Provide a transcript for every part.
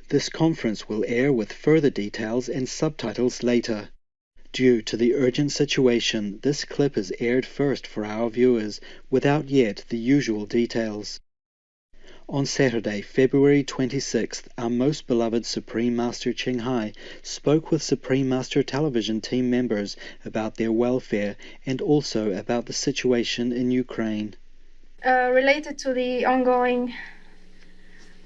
This conference will air with further details and subtitles later. Due to the urgent situation, this clip is aired first for our viewers, without yet the usual details. On Saturday, February 26th, our most beloved Supreme Master Ching spoke with Supreme Master Television team members about their welfare and also about the situation in Ukraine. Related to the ongoing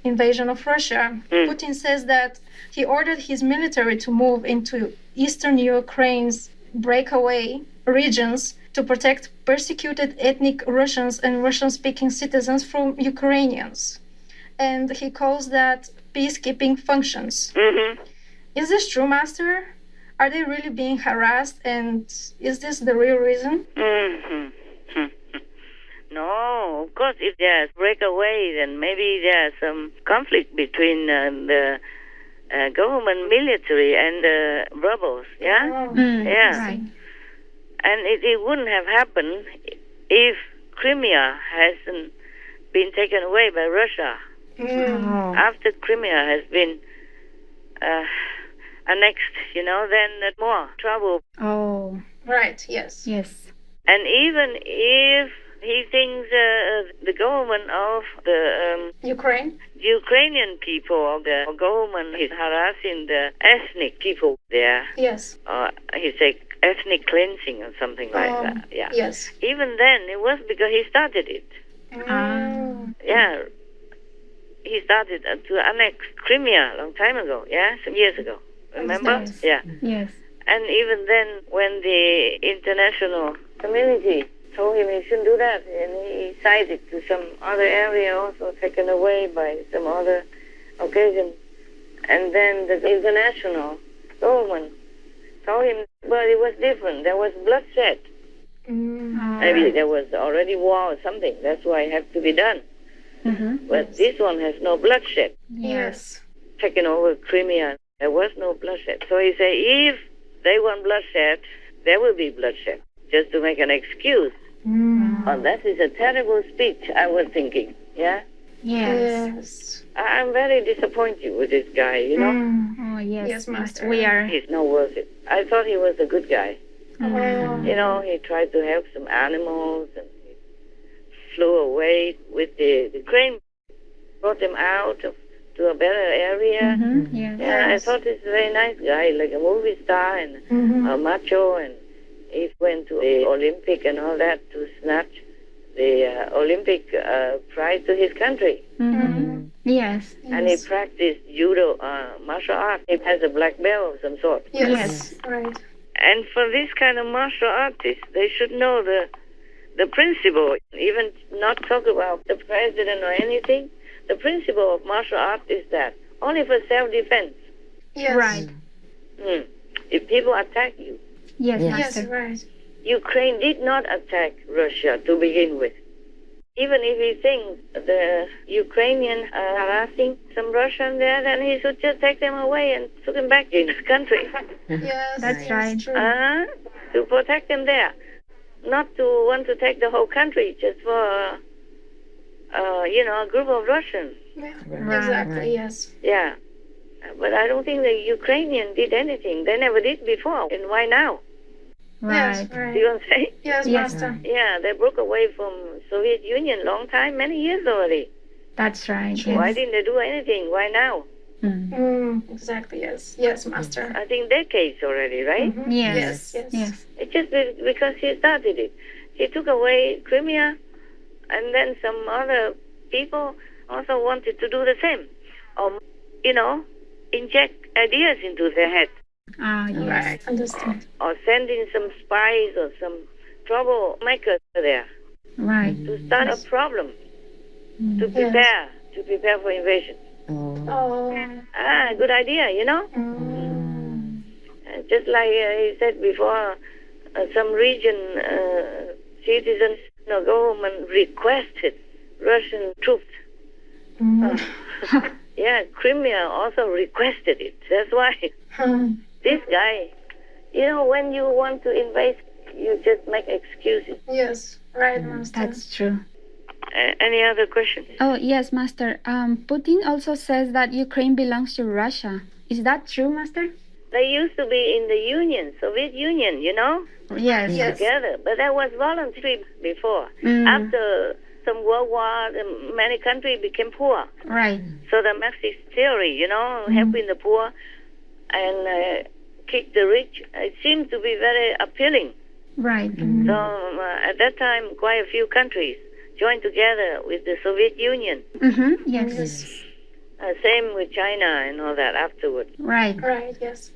invasion of Russia, Putin says that he ordered his military to move into eastern Ukraine's breakaway regions to protect persecuted ethnic Russians and Russian-speaking citizens from Ukrainians. And he calls that peacekeeping functions. Mm-hmm. Is this true, Master? Are they really being harassed, and is this the real reason? Mm-hmm. No, of course, if there's breakaway, then maybe there's some conflict between the government military and the rebels, yeah? Yeah. Right. And it wouldn't have happened if Crimea hasn't been taken away by Russia. After Crimea has been annexed, then more trouble. Oh, right, yes. Yes. And even if he thinks the government of the Ukrainian people or the government is harassing the ethnic people there. Yes. He said ethnic cleansing or something like that. Yeah. Yes. Even then, it was because he started it. Yeah. He started to annex Crimea a long time ago. Yeah, some years ago. Remember? Yes. Yeah. Yes. And even then, when the international community told him he shouldn't do that, and he cited to some other area also taken away by some other occasion. And then the international government told him, well, it was different. There was bloodshed. Maybe there was already war or something. That's why it had to be done. But this one has no bloodshed. Yes. Taking over Crimea, there was no bloodshed. So he said, if they want bloodshed, there will be bloodshed, just to make an excuse. Oh, that is a terrible speech, I was thinking, yeah? Yes. I'm very disappointed with this guy, Oh, yes. Yes, Master. We are. He's not worth it. I thought he was a good guy. He tried to help some animals, and he flew away with the crane, brought them out to a better area. Yes. Yeah, I thought he's a very nice guy, like a movie star and a macho, and he went to the Olympic and all that to snatch the Olympic prize to his country. Yes. And he practiced judo, martial art. He has a black belt of some sort. Yes. Right. And for this kind of martial artists, they should know the principle, even not talk about the president or anything. The principle of martial art is that only for self-defense. Yes. Right. If people attack you. Yes, Yes, Master. right. Ukraine did not attack Russia to begin with. Even if he thinks the Ukrainian are harassing some Russian there, then he should just take them away and took them back in his country. Yes, That's right. True. To protect them there. Not to want to take the whole country just for, a group of Russians. Yeah. Right. Exactly, yes. Yeah. But I don't think the Ukrainian did anything. They never did before. And why now? Right. Yes, right. Do you know what I'm saying? Yes, Yes. Master. Yeah, they broke away from Soviet Union long time, many years already. That's right. Why Yes. didn't they do anything? Why now? Exactly, yes. Yes, Master. I think decades already, right? Yes. Yes. Yes. It's just because he started it. He took away Crimea, and then some other people also wanted to do the same. Or, inject ideas into their head. Yes. Right. Understood. Or send in some spies or some troublemakers there Right. to start a problem, to prepare for invasion. Oh. Good idea, Just like he said before, some region citizens, government requested Russian troops. Yeah, Crimea also requested it. That's why this guy, when you want to invade, you just make excuses. Yes, right, Master. That's true. Any other questions? Oh, yes, Master. Putin also says that Ukraine belongs to Russia. Is that true, Master? They used to be in the Union, Soviet Union, you know, Yes. together. But that was voluntary before. Mm. After some World War, many countries became poor. Right. So the Marxist theory, you know, helping the poor and kick the rich, it seemed to be very appealing. Right. So at that time, quite a few countries joined together with the Soviet Union. Mm-hmm. Yes. Same with China and all that afterwards. Right. Right, yes.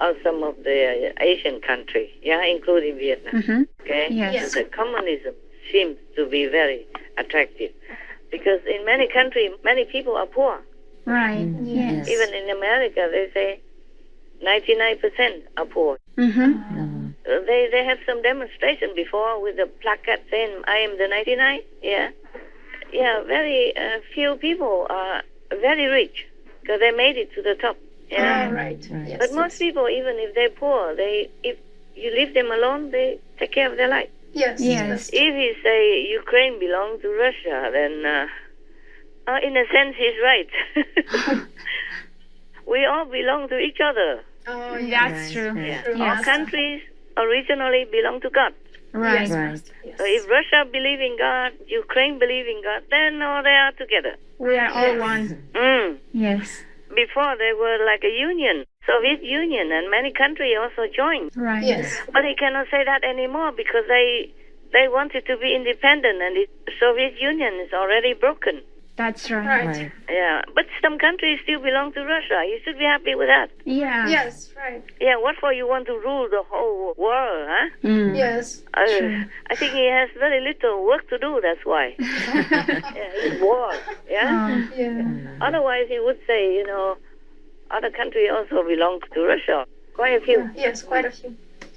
Or some of the Asian countries, including Vietnam. Mm-hmm. Okay? Yes. So the communism seems to be very attractive. Because in many countries, many people are poor. Right. Yes. Even in America, they say 99% are poor. Mm-hmm. They have some demonstration before with a placard saying, I am the 99. Yeah. Yeah, very few people are very rich because they made it to the top. Yeah. Right. Yes, But most people, even if they're poor, if you leave them alone, they take care of their life. Yes. Yes. If you say Ukraine belongs to Russia, then in a sense he's right. We all belong to each other. Oh, That's true. Yeah. True. All Yes. countries originally belong to God. Right. Yes. So if Russia believe in God, Ukraine believe in God, then they are together. We are all one. Yes. Before they were like a union, Soviet Union, and many countries also joined. Right. Yes. But he cannot say that anymore because they wanted to be independent, and the Soviet Union is already broken. That's right. Right. Yeah, but some countries still belong to Russia. You should be happy with that. Yeah. Yes, right. Yeah, what for you want to rule the whole world, huh? Mm. Yes. I think he has very little work to do, that's why. Yeah, he's bored, yeah? Yeah. Otherwise, he would say, you know, other countries also belong to Russia. Quite a few. Yes, quite a few.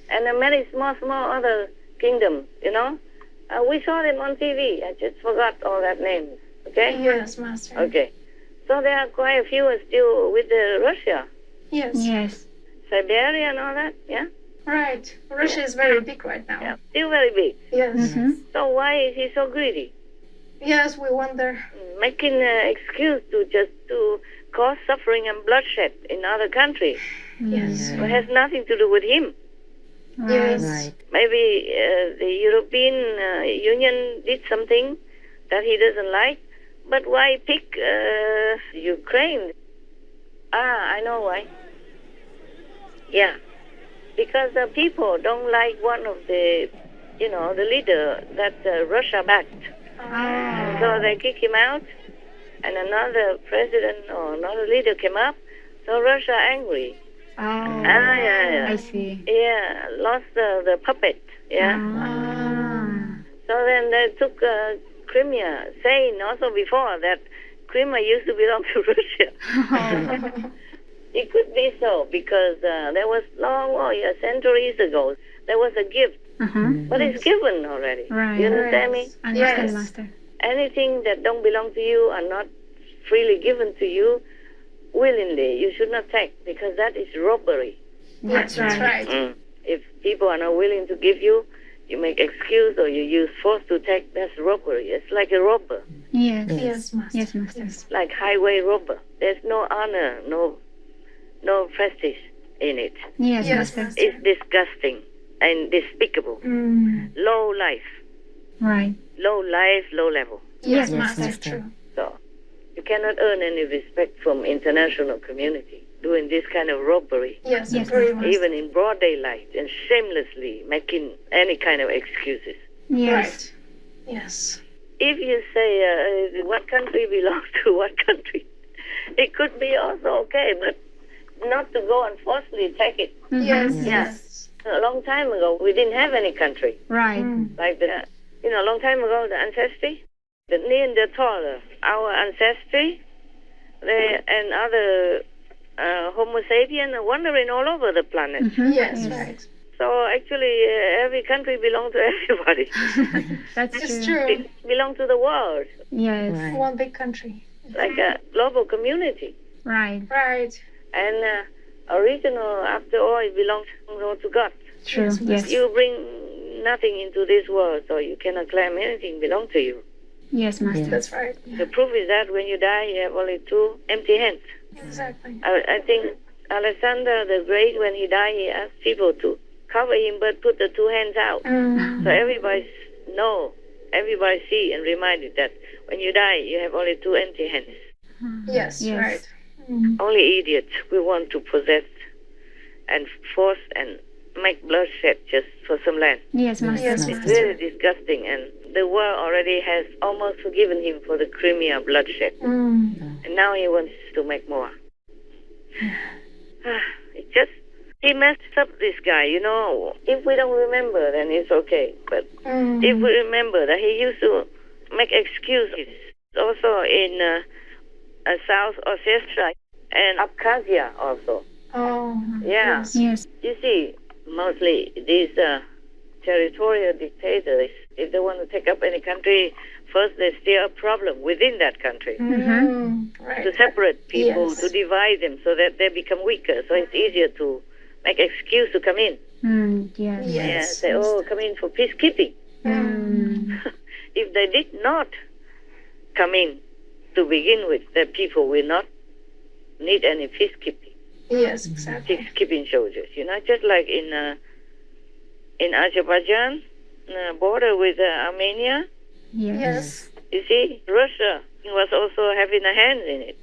And many small other kingdoms, you know? We saw them on TV. I just forgot all that names. Okay? Yes, Master. Okay. So there are quite a few still with Russia. Yes. Yes. Siberia and all that, yeah? Right. Russia is very big right now. Yeah, still very big. Yes. Mm-hmm. So why is he so greedy? Yes, we wonder. Making an excuse to cause suffering and bloodshed in other countries. Yes. It has nothing to do with him. Yes. Maybe the European Union did something that he doesn't like, but why pick Ukraine? I know why. Yeah, because the people don't like one of the, the leader that Russia backed. So they kick him out, and another president or another leader came up. So Russia angry. Oh. Yeah. I see. Yeah, lost the puppet. Yeah. So then they took Crimea, saying also before that Crimea used to belong to Russia. It could be so because there was centuries ago, there was a gift, but it's given already. Right. You understand me? Understand, Yes. Master. Anything that don't belong to you are not freely given to you willingly. You should not take because that is robbery. Yes, that's right. If people are not willing to give you, you make excuse or you use force to take, that's robbery. It's like a robber, Yes. Yes, Master. Yes, Master. Yes. like highway robber. There's no honor, no prestige in it. Yes, Yes, Master. Master. It's disgusting and despicable. Low life, Right. low level. Yes, Yes, Master. Master. True. So you cannot earn any respect from international community doing this kind of robbery, Yes, Yes, agree, Master. Master. even in broad daylight and shamelessly making any kind of excuses. Yes. Right. Yes. If you say what country belongs to what country, it could be also okay, but not to go and forcefully take it. Yes. Yeah. Yes. A long time ago, we didn't have any country. Right. Like a long time ago, the ancestry, the Neanderthal, our ancestry, and other Homo sapien are wandering all over the planet. Yes, right. So actually, every country belongs to everybody. That's It's true. true. It belongs to the world, Yes. One big country. like a global community. Right. Right. And original, after all, it belongs to God. True. Yes, Yes. You bring nothing into this world, so you cannot claim anything belong to you. Yes, Master. That's right. The proof is that when you die, you have only two empty hands. Exactly. I think Alexander the Great, when he died, he asked people to cover him but put the two hands out. So everybody know, everybody see and reminded that when you die, you have only two empty hands. Yes, Yes. right. Only idiots we want to possess and force and make bloodshed just for some land. Yes, Master. Yes, It's Master. really disgusting, and the world already has almost forgiven him for the Crimea bloodshed, and now he wants to make more. It's just, he messed up, this guy, you know. If we don't remember, then it's okay, but if we remember that he used to make excuses also in South Ossetia and Abkhazia also. Oh, Yeah. yes. Yes. You see, mostly these territorial dictators, if they want to take up any country, first they steer a problem within that country Right. to separate people, Yes. to divide them so that they become weaker. So it's easier to make excuse to come in. Yes. Yes. Yeah, say, oh, come in for peacekeeping. If they did not come in to begin with, the people will not need any peacekeeping. Yes, exactly. Peacekeeping soldiers, you know, just like in Azerbaijan, border with Armenia. Yes. You see, Russia was also having a hand in it.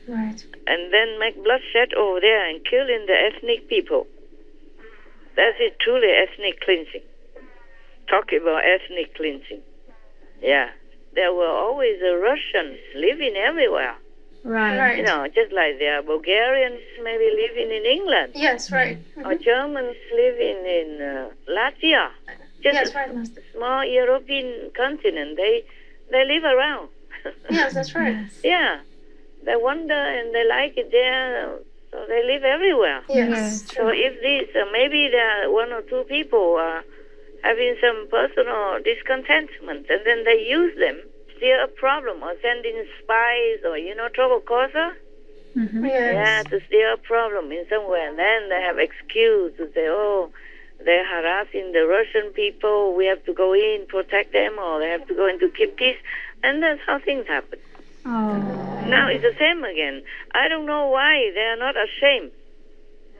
Right. And then make bloodshed over there and killing the ethnic people. That's it, truly ethnic cleansing. Talk about ethnic cleansing. Yeah. There were always Russians living everywhere. Right. You know, just like there are Bulgarians maybe living in England. Yes, right. Or Germans living in Latvia. Just Yes, a right, Master. small European continent. They live around. Yes, that's right. Yeah. They wander and they like it there, so they live everywhere. Yes. So if these, maybe there are one or two people having some personal discontentment, and then they use them, steer a problem, or send in spies, or, you know, trouble causer. Yeah, Yes. to steer a problem in somewhere. And then they have excuse to say, oh, they're harassing the Russian people, we have to go in, protect them, or they have to go in to keep peace. And that's how things happen. Now it's the same again. I don't know why they are not ashamed.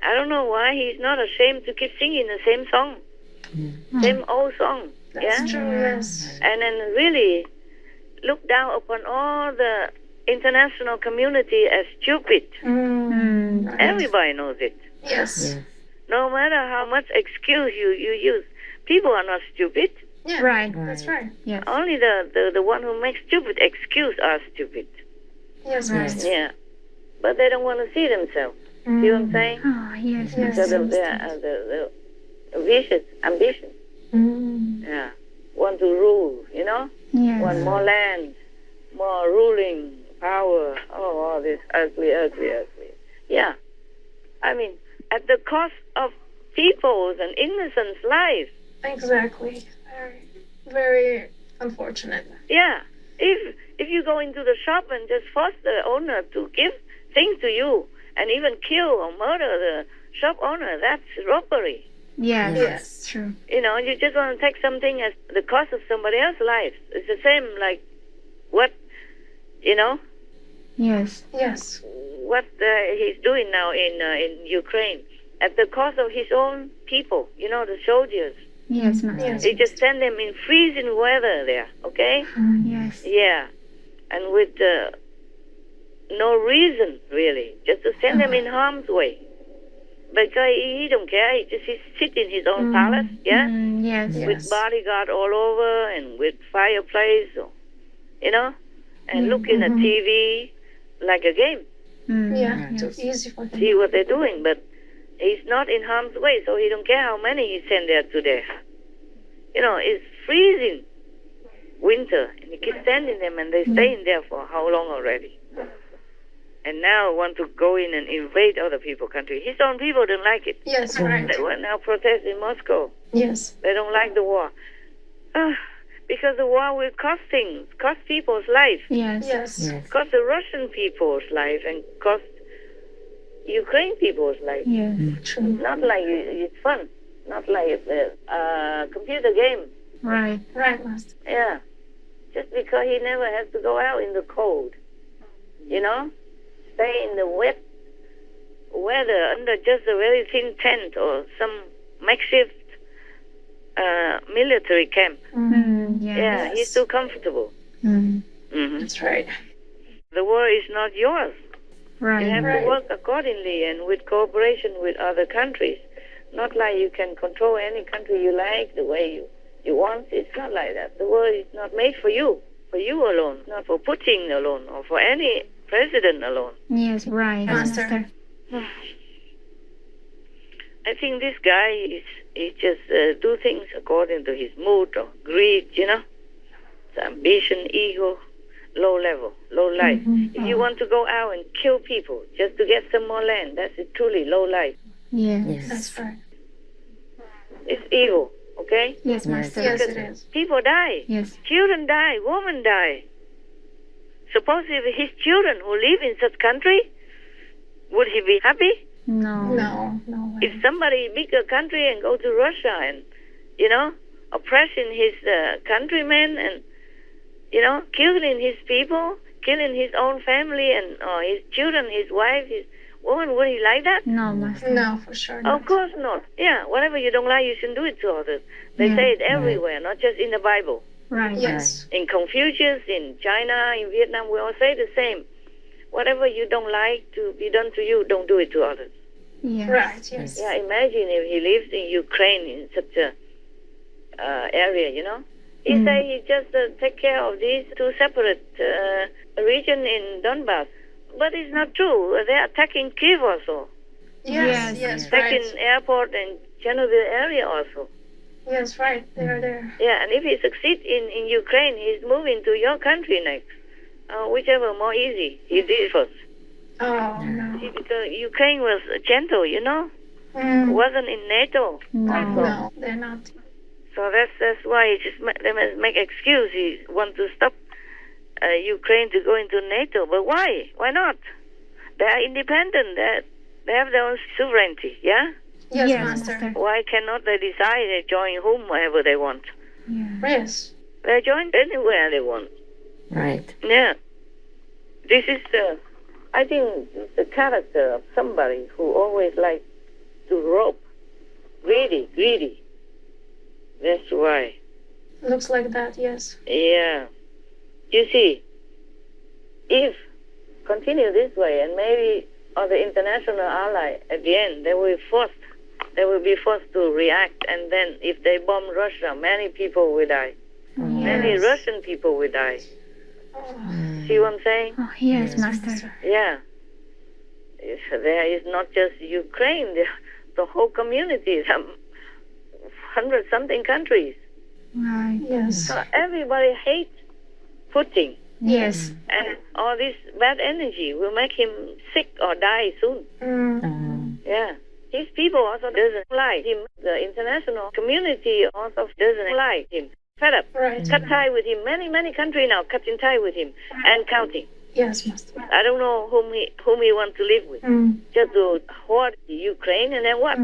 I don't know why he's not ashamed to keep singing the same song. Same old song. That's true, yes. And then really look down upon all the international community as stupid. Right. Everybody knows it. Yes. No matter how much excuse you use, people are not stupid. Yeah. Right. That's right. Yes. Only the one who makes stupid excuse are stupid. Yes, Master. Yeah. But they don't want to see themselves. See what I'm saying? Oh, yes. Yes. Because of their the vicious ambition. Yeah. Want to rule, you know? Yes. Want more land, more ruling power. Oh, all this ugly. Yeah. I mean, at the cost of people's and innocent lives. Exactly. Very, very unfortunate. Yeah. If you go into the shop and just force the owner to give things to you and even kill or murder the shop owner, that's robbery. Yes. Yes. True. You know, you just want to take something at the cost of somebody else's life. It's the same like what, you know, Yes. Yes. what he's doing now in Ukraine at the cost of his own people, you know, the soldiers. Yes, Master. Yes. They just send them in freezing weather there, okay? Yes. Yeah. And with no reason, really, just to send them in harm's way. Because he don't care, he just sits in his own palace, yeah? Yes. With bodyguard all over and with fireplace, you know? And looking at TV like a game. Yeah. Yes. Too easy for him. See what they're doing, but he's not in harm's way, so he don't care how many he send there today. You know, it's freezing winter, and he keeps sending them, and they stay in there for how long already? And now want to go in and invade other people's country. His own people don't like it. Yes, right. They will now protest in Moscow. Yes. They don't like the war. Because the war will cost things, cost people's life, Yes. Yes. cost the Russian people's life, and cost Ukraine people's life. Yes. True. Not like it's fun. Not like a computer game. Right. Right, Master. Yeah. just because he never has to go out in the cold. Stay in the wet weather under just a very thin tent or some makeshift military camp. Yeah, he's too comfortable. That's right. The war is not yours. Right. You have to work accordingly and with cooperation with other countries. Not like you can control any country you like the way you want. It's not like that. The war is not made for you alone, not for Putin alone or for any president alone. Yes, right, Master. I think this guy is just do things according to his mood or greed, It's ambition, ego, low level, low life. If you want to go out and kill people just to get some more land, that's truly low life. Yes. That's right. It's evil, okay? Yes, Master. Yes, it is. People die. Yes. Children die. Women die. Suppose if his children who live in such country, would he be happy? No. No way. If somebody bigger country and go to Russia and, oppressing his countrymen and, killing his people, killing his own family and his children, his wife, his woman, would he like that? No, Master. No, for sure not. Of course not. Yeah, whatever you don't like, you shouldn't do it to others. They say it everywhere, not just in the Bible. Right. Yes. In Confucius, in China, in Vietnam, we all say the same. Whatever you don't like to be done to you, don't do it to others. Yes. Right, yes. Yeah, imagine if he lives in Ukraine in such a area, He say he just take care of these two separate regions in Donbass. But it's not true. They're attacking Kyiv also. Yes, Attacking right. airport and Chernobyl area also. Yes, right. They're there. Yeah, and if he succeeds in Ukraine, he's moving to your country next. Whichever more easy. He did first. Oh, no. See, because Ukraine was gentle, wasn't in NATO. No, they're not. So that's why they must make excuse. He want to stop Ukraine to go into NATO. But why? Why not? They are independent. They have their own sovereignty, yeah? Yes, Yes, Master. Master. Why cannot they decide they join whomever they want? Yes. They join anywhere they want. Right. Yeah. This is I think, the character of somebody who always likes to rob. Greedy. That's why. Looks like that, yes. Yeah. You see, if continue this way, and maybe other international ally at the end, they will be forced to react, and then if they bomb Russia, many people will die. Many Russian people will die. See what I'm saying? Oh, yes, Master. Yeah. There is not just Ukraine, the whole community, some 100-something countries. Right. Yes. So everybody hates Putin. Yes. And all this bad energy will make him sick or die soon. Yeah. His people also doesn't like him. The international community also doesn't like him. Fed up. Right. Cut tie with him. Many countries now cutting tie with him and counting. Yes, Master. I don't know whom he wants to live with. Just to hoard Ukraine and then what?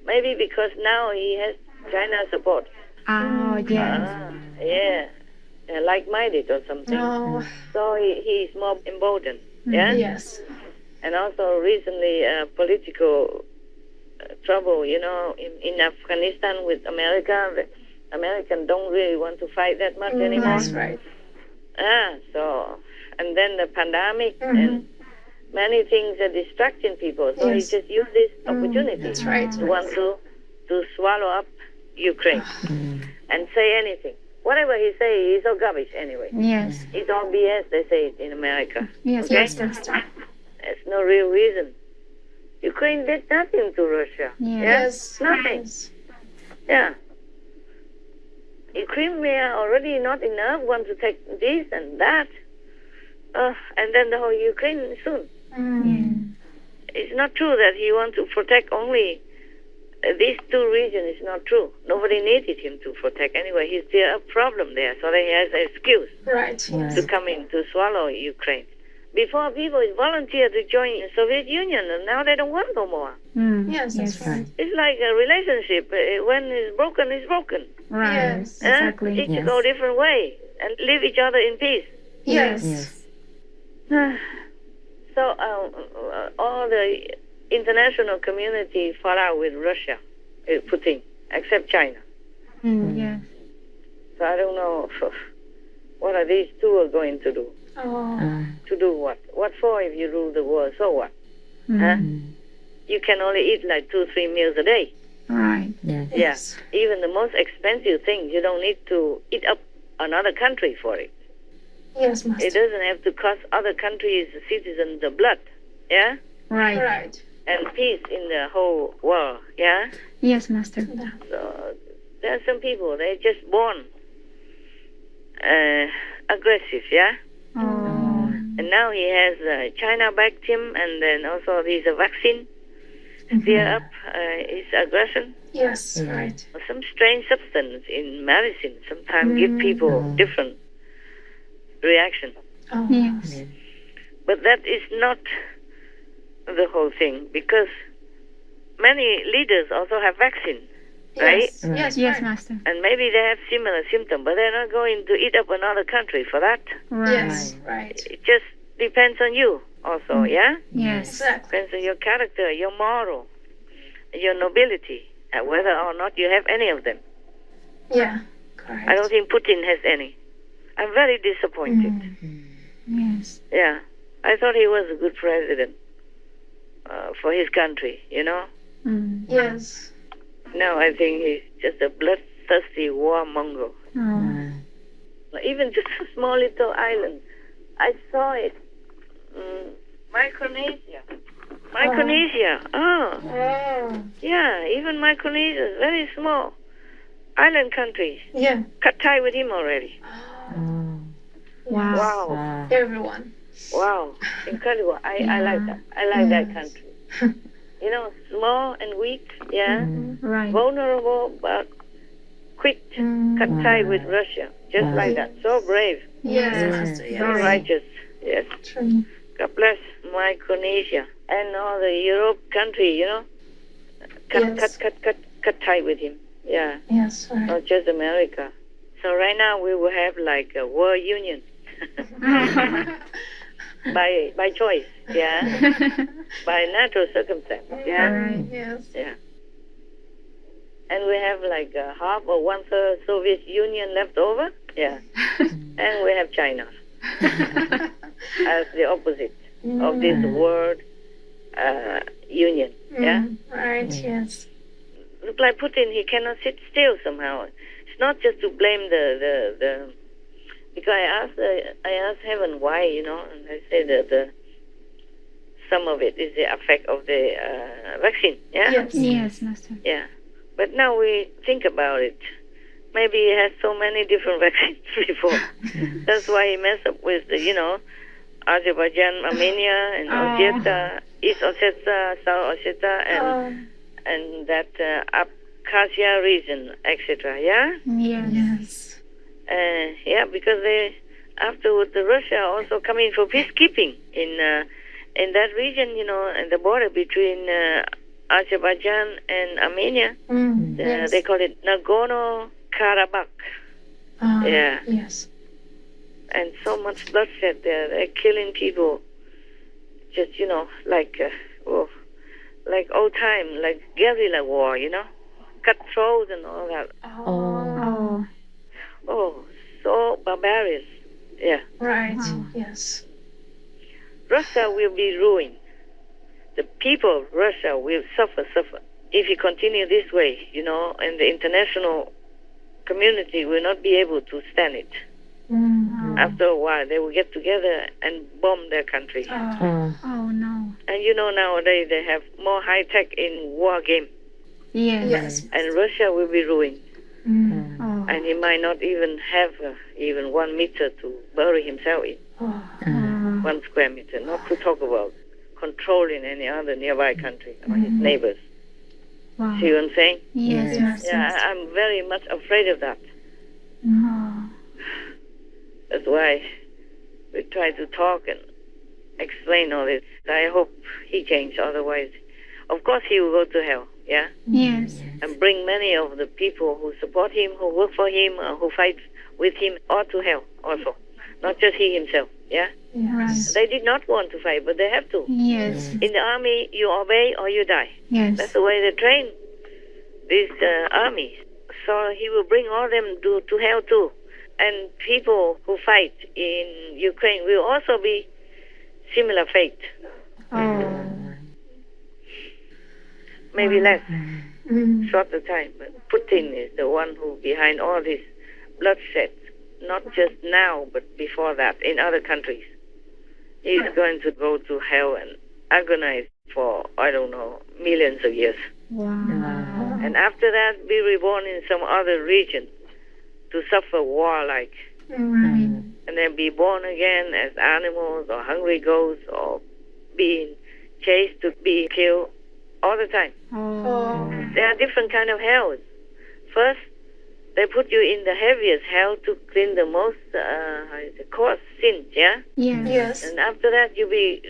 Maybe because now he has China support. Oh, yes. Yeah. Like-minded or something. No. So he's more emboldened. Yeah? Yes. And also recently political trouble, in Afghanistan with America. The Americans don't really want to fight that much anymore. That's right. So, and then the pandemic and many things are distracting people. So he just used this opportunity. That's right. To want to swallow up Ukraine and say anything. Whatever he say, he's all garbage anyway. Yes. It's all BS, they say it in America. Yes, Okay? Master. There's no real reason. Ukraine did nothing to Russia. Yes. Nothing. Yes. Yeah. Crimea already not enough, want to take this and that. And then the whole Ukraine soon. It's not true that he wants to protect only these two regions. It's not true. Nobody needed him to protect anyway. He's still a problem there, so he has an excuse Right. to come in to swallow Ukraine. Before people volunteer to join the Soviet Union, and now they don't want no more. Yes, that's right. It's like a relationship. When it's broken, it's broken. Right. Yes. Exactly. Each go different way and leave each other in peace. Yes. So all the international community fought out with Russia, Putin, except China. Yes. So I don't know what are these two are going to do. To do what? What for if you rule the world? So what? Huh? You can only eat like 2-3 meals a day. Right. Yes. Yeah. Even the most expensive things, you don't need to eat up another country for it. Yes, Master. It doesn't have to cost other countries' citizens the blood. Yeah? Right. Right. And peace in the whole world. Yeah? Yes, Master. So there are some people, they're just born aggressive, yeah? Oh. And now he has China backed him, and then also there's a vaccine steer up his aggression. Yes, right. Some strange substance in medicine sometimes give people different reaction. Yes. But that is not the whole thing, because many leaders also have vaccine, right? Yes, Yes, right. Master. And maybe they have similar symptoms, but they're not going to eat up another country for that. Right. Yes, right. It just depends on you also, yeah? Yes. Exactly. Depends on your character, your moral, your nobility, and whether or not you have any of them. Yeah, correct. I don't think Putin has any. I'm very disappointed. Yes. Yeah. I thought he was a good president for his country, you know? Yes. No, I think he's just a bloodthirsty warmonger. Even just a small little island. I saw it. Micronesia. Oh. Yeah, even Micronesia is very small. Island country. Yeah. Cut tie with him already. Wow. Everyone. Wow. Incredible. I like that. I like that country. You know, small and weak, yeah? Right. Vulnerable, but quick. Cut tie with Russia. Just like that. So brave. Yes, Master. So Yes. righteous. Yes. True. God bless Micronesia and all the Europe country, you know? Cut tie with him. Yeah. Yes, right. Not just America. So right now we will have like a world union. by choice, yeah. By natural circumstance, yeah. Right. Yes. Yeah. And we have like half or 1/3 Soviet Union left over, yeah. And we have China as the opposite of this world union, yeah. Right, yes. Look like Putin, he cannot sit still somehow. It's not just to blame the because I asked heaven why, you know, and I said that some of it is the effect of the vaccine, yeah? Yes, Master. Yeah. But now we think about it. Maybe he has so many different vaccines before. That's why he messed up with the, you know, Azerbaijan, Armenia, and Ossetia, East Ossetia, South Ossetia, and that Abkhazia region, etc. Yeah. Yes. Yeah, because they afterwards the Russia also coming for peacekeeping in that region, you know, in the border between Azerbaijan and Armenia. Yes. They call it Nagorno-Karabakh. Yeah. Yes. And so much bloodshed there. They're killing people. Just, you know, like old time, like guerrilla war, you know, cutthroats and all that. Oh, so barbarous. Yeah. Right. Yes. Russia will be ruined. The people of Russia will suffer. If you continue this way, you know, and the international community will not be able to stand it. After a while, they will get together and bomb their country. Oh, no. And you know, nowadays they have more high tech in war game. Yes. And Russia will be ruined. Oh. And he might not even have even 1 meter to bury himself in. 1 square meter. Not to talk about controlling any other nearby country or his neighbors. Wow. See what I'm saying? Yes, Master. Yeah, I'm very much afraid of that. Oh. That's why we try to talk and explain all this. I hope he changed. Otherwise, of course, he will go to hell. Yeah. Yes. And bring many of the people who support him, who work for him, who fight with him, all to hell also. Not just he himself. Yeah. Right. They did not want to fight, but they have to. Yes. In the army, you obey or you die. Yes. That's the way they train these armies. So he will bring all them to hell too. And people who fight in Ukraine will also be similar fate. Oh. Maybe less, shorter time. But Putin is the one who behind all this bloodshed, not just now, but before that, in other countries. He's going to go to hell and agonize for, I don't know, millions of years. Wow. And after that, be reborn in some other region to suffer war-like. Right. And then be born again as animals or hungry ghosts or being chased to be killed all the time. Oh. There are different kind of hells. First, they put you in the heaviest hell to clean the most coarse sins, yeah? Yes. Yes. And after that, you be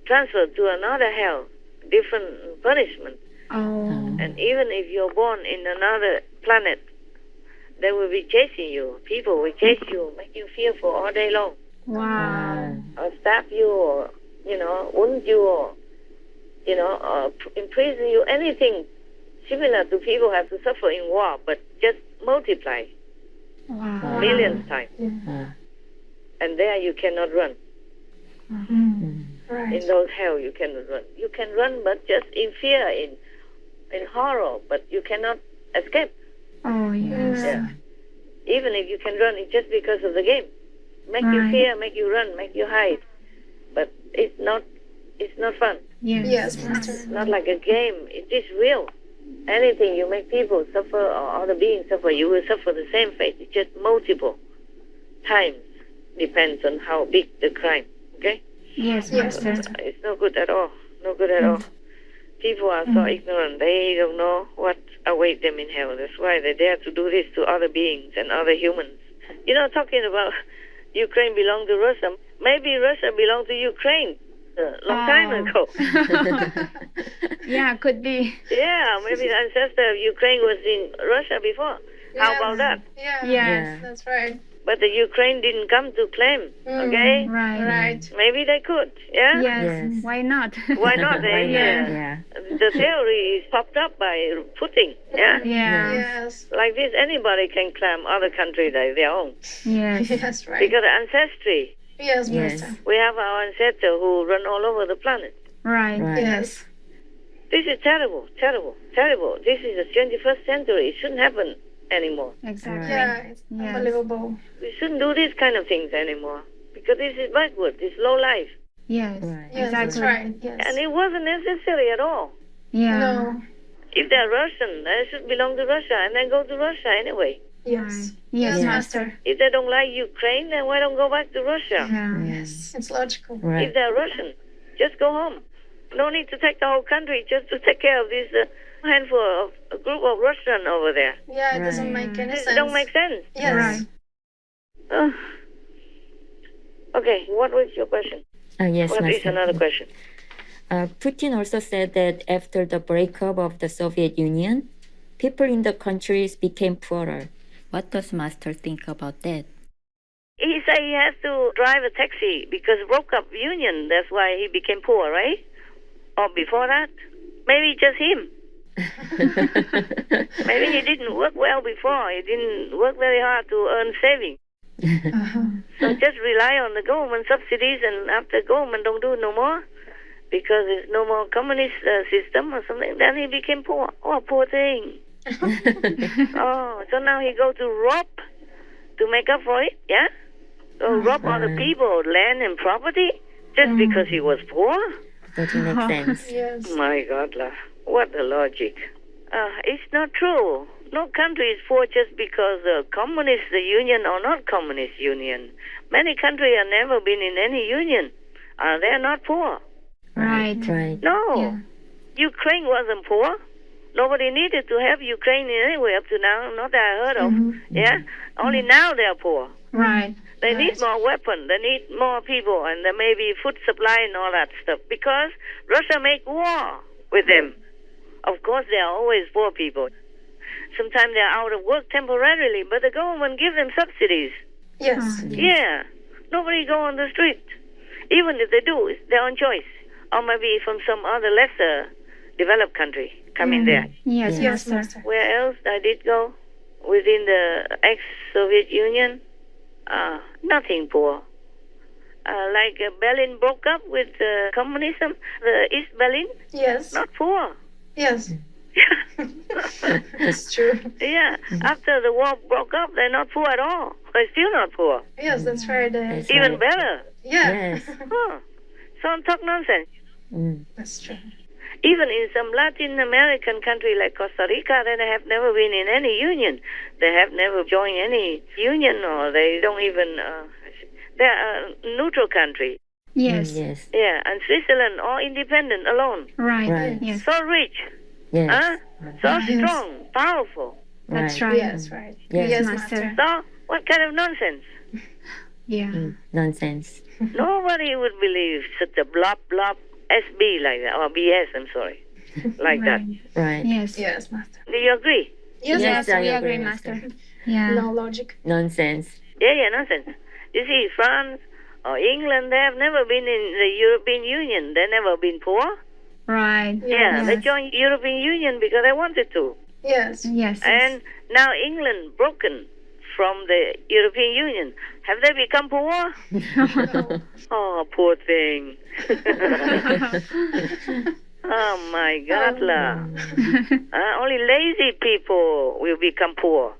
transferred to another hell, different punishment. Oh. And even if you're born in another planet, they will be chasing you. People will chase you, make you fearful all day long. Wow. Or stab you, or, wound you, or, or imprison you. Anything similar to people have to suffer in war, but just multiply Wow. millions times. Yeah. And there you cannot run. Right. In those hell, you cannot run. You can run, but just in fear, in horror, but you cannot escape. Oh, yes. Yeah. Even if you can run, it's just because of the game. Make you Right. fear, make you run, make you hide. But it's not fun. Yes. Yes, Master. It's not like a game. It is real. Anything you make people suffer or other beings suffer, you will suffer the same fate. It's just multiple times. Depends on how big the crime. Okay? Yes, Yes, Master. It's no good at all. No good at all. People are so ignorant. They don't know what awaits them in hell. That's why they dare to do this to other beings and other humans. Talking about Ukraine belonged to Russia. Maybe Russia belonged to Ukraine a long time ago. Yeah, could be. Yeah, maybe the ancestor of Ukraine was in Russia before. How about that? Yeah. Yes. That's right. But the Ukraine didn't come to claim, okay? Right. Right. Maybe they could, yeah? Yes. Why not? Why not? Yeah. The theory is popped up by Putin, yeah? Yeah. Yes. Like this, anybody can claim other countries as their own. Yes. Yes, right. Because ancestry, Yes, Master. we have our ancestors who run all over the planet. Right. Yes. This is terrible, terrible, terrible. This is the 21st century. It shouldn't happen anymore. Exactly. Yeah, it's Yes. unbelievable. We shouldn't do these kind of things anymore. Because this is backward, this low life. Yes. Yes, that's Exactly. right. Yes. And it wasn't necessary at all. Yeah. No. If they're Russian, they should belong to Russia and then go to Russia anyway. Yes. Yes, Yes, Master. If they don't like Ukraine, then why don't go back to Russia? Yeah. Yes. It's logical. If they're Russian, just go home. No need to take the whole country just to take care of this handful of a group of Russian over there. Yeah, it doesn't make any This sense. don't make sense. Yes. Right. Uh, okay, what was your question? Yes, What is Master. another question? Putin also said that after the breakup of the Soviet Union, people in the countries became poorer. What does Master think about that? He said he has to drive a taxi because broke up union. That's why he became poor, right? Or before that? Maybe just him. Maybe he didn't work well before. He didn't work very hard to earn savings. So just rely on the government subsidies, and after government don't do no more because there's no more communist system or something, then he became poor. Oh, poor thing. Oh, so now he go to rob to make up for it, yeah? So rob other people, land and property, just because he was poor? Doesn't make sense. Yes. My God, what a logic. It's not true. No country is poor just because communist union or not communist union. Many countries have never been in any union. They're not poor. Right. Right. No. Yeah. Ukraine wasn't poor. Nobody needed to help Ukraine in any way up to now. Not that I heard of. Yeah? Only now they're poor. Right. They need more weapons. They need more people, and there may be food supply and all that stuff. Because Russia make war with them. Of course, there are always poor people. Sometimes they're out of work temporarily, but the government give them subsidies. Yes. Yeah. Nobody go on the street. Even if they do, it's their own choice. Or maybe from some other lesser developed country coming there. Yes, Yes, Master. Master. Where else I did go? Within the ex-Soviet Union, nothing poor. Like Berlin broke up with communism, the East Berlin, Yes. not poor. Yes. It's true. Yeah, after the war broke up, they're not poor at all. They're still not poor. Yes, that's right. That's Even right. better. Yeah. Yes. Huh. Some talk nonsense. That's true. Even in some Latin American country like Costa Rica, they have never been in any union. They have never joined any union, or they don't even. They're a neutral country. Yes. Yes. Yeah, and Switzerland, all independent, alone. Right. Right. Yes. So rich, Yes. huh? So strong, powerful. That's Right. right. Yes, right. Yes. Yes, Master. Master. So what kind of nonsense? Yeah. Nonsense. Nobody would believe such a blob SB like that, or BS. I'm sorry, like that. Right. Yes. Yes, Master. Do you agree? Yes, Yes, Master. I we agree, agree, Master. Master. Yeah. No logic. Nonsense. Yeah, nonsense. You see, France or England, they have never been in the European Union. They never been poor. Right. Yeah, they Yes. joined European Union because they wanted to. Yes. Yes. And now England broken from the European Union. Have they become poor? No. Oh, poor thing. Oh my God, lah. Only lazy people will become poor.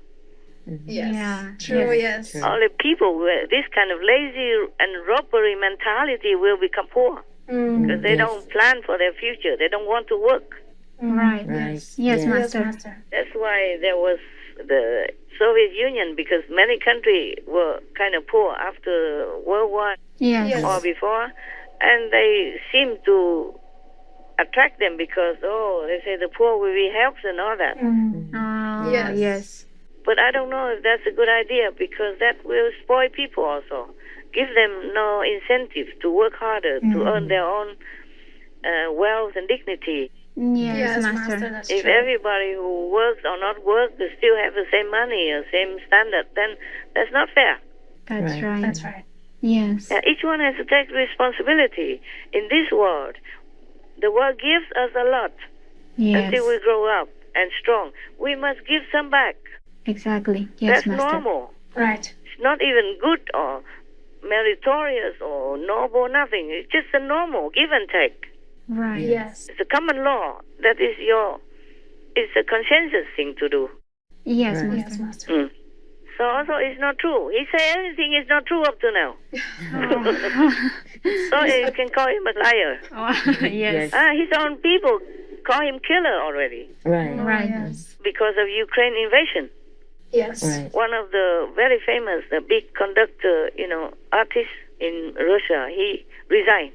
Yes. Yeah. True, Yes. yes. Only people with this kind of lazy and robbery mentality will become poor because they Yes. don't plan for their future. They don't want to work. Right. Right. Yes, Yes, Master. Master. That's why there was the Soviet Union, because many countries were kind of poor after World War Yes. Yes. or before, and they seem to attract them because, they say the poor will be helped and all that. Oh, Yes. yes. But I don't know if that's a good idea because that will spoil people also. Give them no incentive to work harder, to earn their own wealth and dignity. Yes, Yes, Master. Master. That's If true. everybody who works or not work they still have the same money or same standard, then that's not fair. That's Right. right. That's right. Yes. Each one has to take responsibility. In this world, the world gives us a lot Yes. until we grow up and strong. We must give some back. Exactly. Yes, That's Master. normal. Right. It's not even good or meritorious or noble, nothing. It's just a normal give and take. Right. Yes. It's a common law. That is it's a consensus thing to do. Yes, Right. Yes, Master. Master. Mm. So also it's not true. He say anything is not true up to now. So you can call him a liar. Oh, yes. His own people call him killer already Right. Right. Yes. because of Ukraine invasion. Yes. Right. One of the very famous, the big conductor, artist in Russia, he resigned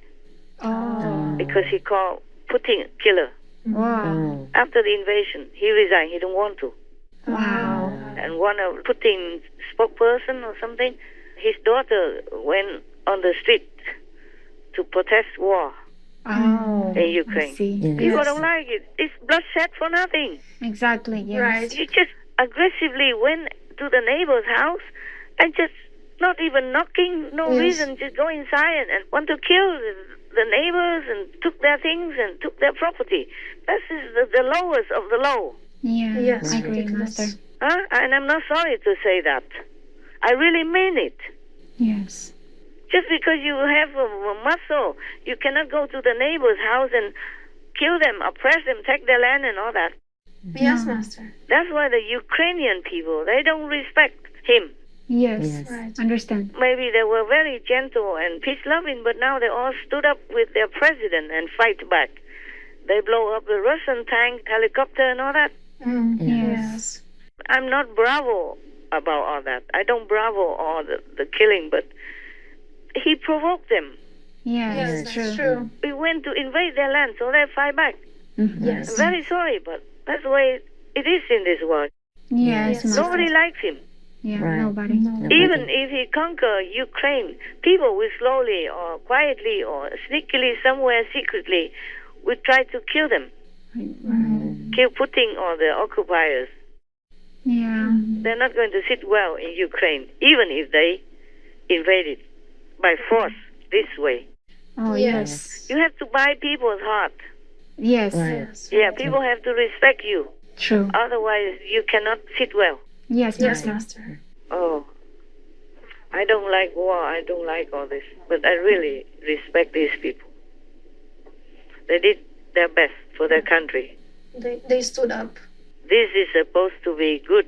Oh. because he called Putin killer. Wow. Oh. After the invasion, he resigned. He didn't want to. Wow. And one of Putin's spokesperson or something, his daughter went on the street to protest war Oh. in Ukraine. I see. Yes. People don't like it. It's bloodshed for nothing. Exactly. Yes. Right. You just aggressively went to the neighbor's house and just not even knocking, no Yes. reason, just go inside and want to kill the neighbors and took their things and took their property. That is the lowest of the low. Yeah. Yes. I agree, Ridiculous. Master. And I'm not sorry to say that. I really mean it. Yes. Just because you have a muscle, you cannot go to the neighbor's house and kill them, oppress them, take their land and all that. Yes, No. Master. That's why the Ukrainian people, they don't respect him. Yes. Yes. Right. Understand. Maybe they were very gentle and peace-loving, but now they all stood up with their president and fight back. They blow up the Russian tank, helicopter and all that. Yes. I'm not bravo about all that. I don't bravo all the killing, but he provoked them. Yes. Yes, True. that's true. We went to invade their land, so they fight back. Mhm. Yes. I'm very sorry, but that's the way it is in this world. Yes, Yes. Master. Nobody likes him. Yeah, Right. nobody. Even if he conquer Ukraine, people will slowly or quietly or sneakily somewhere secretly will try to kill them, kill Putin or the occupiers. Yeah. They're not going to sit well in Ukraine, even if they invaded by force this way. Oh, yes. You have to buy people's heart. Yes. Right. Yeah, people have to respect you. True. Otherwise, you cannot sit well. Yes, Yes, Master. Master. Oh, I don't like war. I don't like all this. But I really respect these people. They did their best for their country. They stood up. This is supposed to be good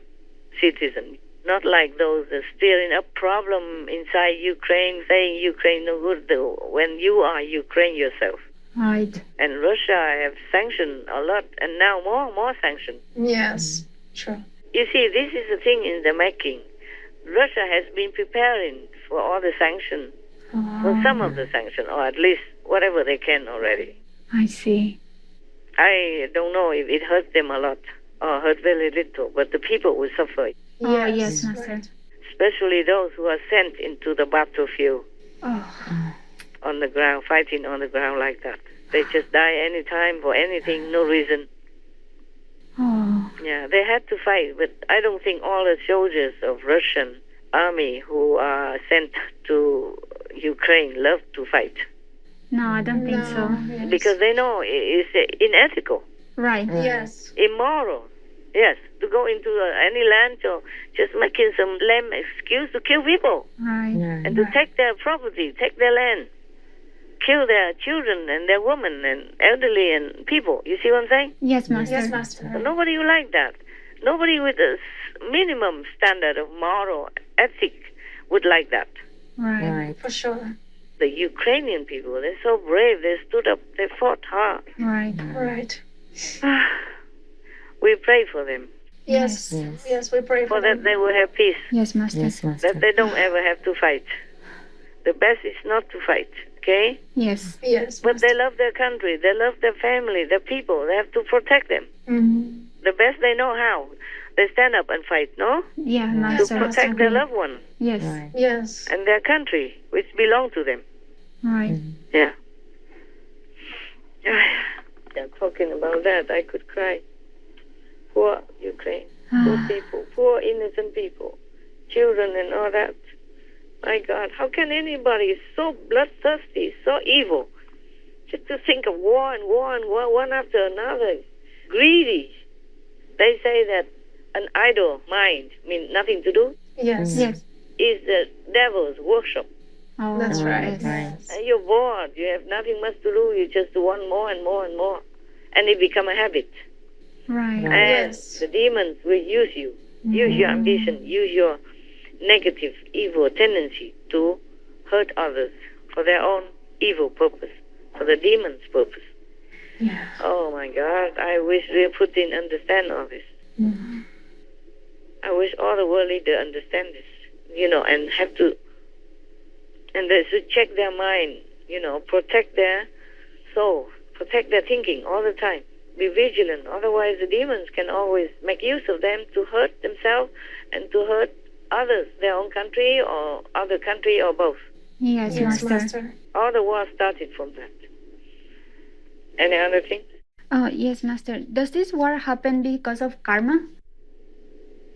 citizens, not like those stirring up problem inside Ukraine, saying Ukraine no good when you are Ukraine yourself. Right. And Russia have sanctioned a lot, and now more sanctions. Yes. True. You see, this is a thing in the making. Russia has been preparing for all the sanctions, for some of the sanctions, or at least whatever they can already. I see. I don't know if it hurts them a lot or hurt very little, but the people will suffer, Oh, yes, Master. especially those who are sent into the battlefield Oh. on the ground, fighting on the ground like that. They just die anytime for anything, no reason. Oh. Yeah, they had to fight, but I don't think all the soldiers of Russian army who are sent to Ukraine love to fight No, I don't think so. Yes. because they know it's unethical, Right. Yes. immoral. Yes, to go into any land or just making some lame excuse to kill people Right. and to take their property, take their land, kill their children and their women and elderly and people. You see what I'm saying? Yes, Master. Yes, Master. Nobody will like that. Nobody with a minimum standard of moral ethic would like that. Right. Right. For sure. The Ukrainian people, they're so brave. They stood up. They fought hard. Right. Right. We pray for them, Yes. Yes. Yes, we pray for for that them. they will have peace, Yes, Master. Yes, Master. that they don't ever have to fight. The best is not to fight, okay? Yes. Yes. But they love their country. They love their family, their people. They have to protect them. Mhm. The best they know how. They stand up and fight, no? Yeah, To Master. protect their loved one Yes. Right. Yes. and their country, which belong to them. Right. Yeah. Yeah, talking about that, I could cry. Poor Ukraine, poor people, poor innocent people, children and all that. My God, how can anybody so bloodthirsty, so evil, just to think of war and war and war, one after another, greedy? They say that an idle mind means nothing to do, Yes. Yes. is the devil's workshop. Oh, That's right. Right. And you're bored, you have nothing much to do, you just want more and more and more. And it become a habit. Right. And Yes. the demons will use you, use your ambition, use your negative, evil tendency to hurt others for their own evil purpose, for the demon's purpose. Yeah. Oh my God, I wish Putin understand all this. I wish all the world leaders understand this, and have to, and they should check their mind, protect their soul, protect their thinking all the time. Be vigilant, otherwise the demons can always make use of them to hurt themselves and to hurt others, their own country or other country or both. Yes, Yes, Master. Master. All the war started from that. Any other thing? Oh, yes, Master. Does this war happen because of karma?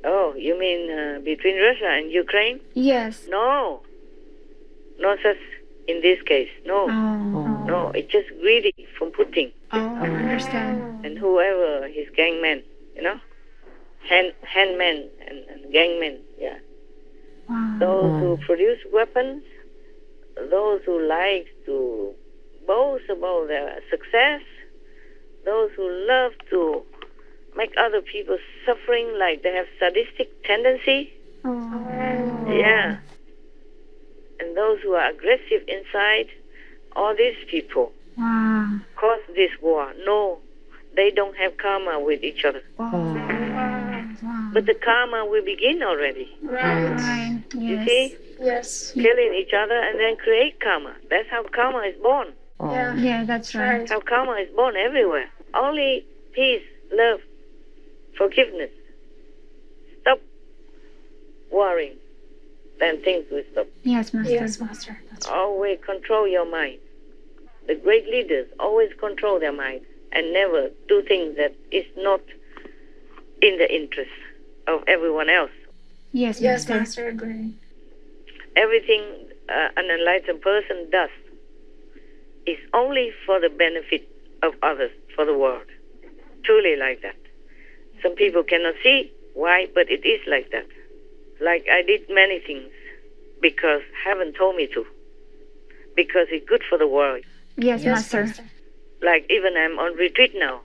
Oh, you mean between Russia and Ukraine? Yes. No. No such in this case. No. Oh. No, it's just greedy from Putin Oh, I understand. and whoever his gangmen, handmen and gangmen, yeah. Wow. Those who produce weapons, those who like to boast about their success, those who love to make other people suffering like they have sadistic tendency, Oh. yeah. And those who are aggressive inside, all these people Wow. cause this war. No, they don't have karma with each other. Wow. Wow. But the karma will begin already. Right. Right. You Yes. see? Yes. Killing each other and then create karma. That's how karma is born. Yeah. Yeah, that's right. How karma is born everywhere. Only peace, love, forgiveness. Stop worrying, then things will stop. Yes, Master. Yes, Master. That's right. Always control your mind. The great leaders always control their mind and never do things that is not in the interest of everyone else. Yes, Yes, Master. Master. Agree. Everything an enlightened person does is only for the benefit of others, for the world. Truly like that. Some people cannot see why, but it is like that. Like I did many things because heaven told me to. Because it's good for the world. Yes, Yes, Master. Like even I'm on retreat now.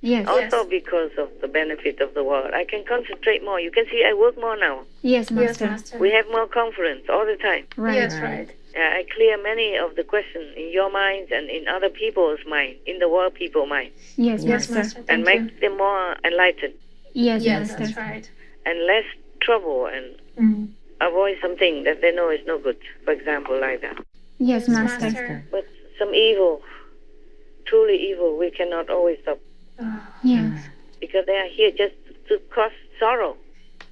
Yes. Also because of the benefit of the world. I can concentrate more. You can see I work more now. Yes, Yes, Master. Master. We have more conference all the time. Right. Yes, right. I clear many of the questions in your minds and in other people's mind, in the world people's mind, Yes, Yes, Master. Master. and Thank make you. them more enlightened Yes, Yes, Master. that's right. and less trouble and Mm. avoid something that they know is no good. For example, like that. Yes, Yes, Master. Master. But some evil, truly evil, we cannot always stop Oh. Yes. because they are here just to cause sorrow.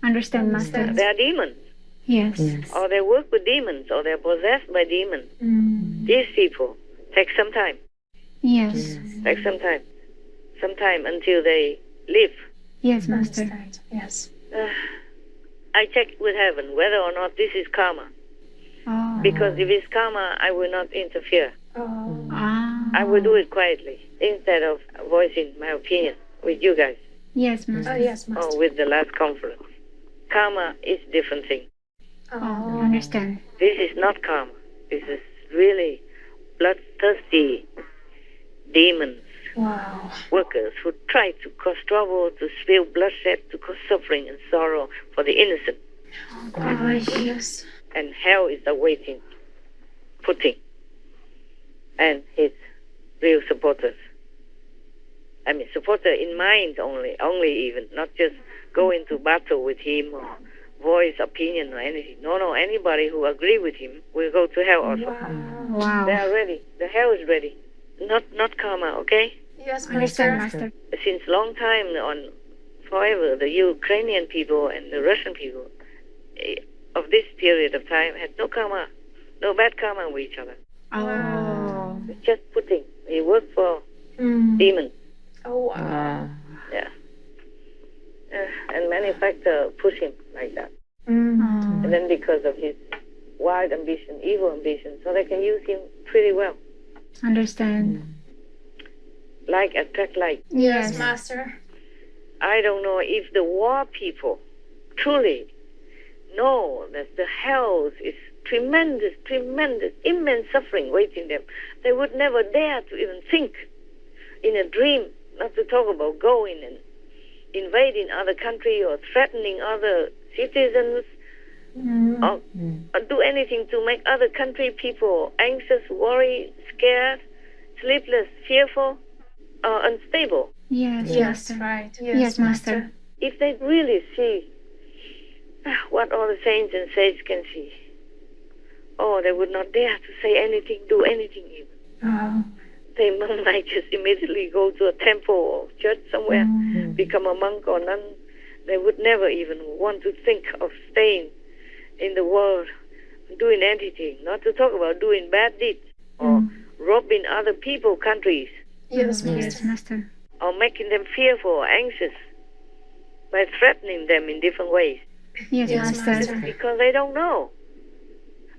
Understand, Master. They are demons, Yes. or they work with demons, or they're possessed by demons. Mm. These people take some time. Yes. Take some time until they leave. Yes, Master. Understand. Yes. I check with heaven whether or not this is karma. Oh. Because if it's karma, I will not interfere. Oh. Ah. I will do it quietly instead of voicing my opinion with you guys Yes, Oh, Master. yes, or Master. with the last conference. Karma is different thing. Oh, understand. This is not karma. This is really bloodthirsty demons, Wow. workers who try to cause trouble, to spill bloodshed, to cause suffering and sorrow for the innocent. Oh my goodness. And hell is awaiting Putin and his real supporters. I mean, supporter in mind only even, not just go into battle with him or voice opinion or anything. No, anybody who agree with him will go to hell also. Wow. They Wow. are ready. The hell is ready. Not karma, okay? Yes, Understand, Master. Master. Since long time on, forever, the Ukrainian people and the Russian people of this period of time had no karma, no bad karma with each other. Oh. It's just Putin. He worked for Mm. demons. Oh wow. Yeah. And many factors push him like that. Mm. Oh. And then because of his wild ambition, evil ambition, so they can use him pretty well. Understand. Like attract like. Yes, Yes. Master. I don't know if the war people truly know that the hell is tremendous, immense suffering waiting them. They would never dare to even think in a dream, not to talk about going and invading other country or threatening other citizens Mm. or do anything to make other country people anxious, worried, scared, sleepless, fearful, or unstable. Yes, Yes, Master. right. Yes, Master. If they really see what all the saints and sages can see, they would not dare to say anything, do anything even. Oh. They might just immediately go to a temple or church somewhere, become a monk or nun. They would never even want to think of staying in the world, doing anything, not to talk about doing bad deeds or robbing other people, countries, Yes, Yes, Master. Master. or making them fearful or anxious by threatening them in different ways Yes, Yes, Master. Master. because they don't know.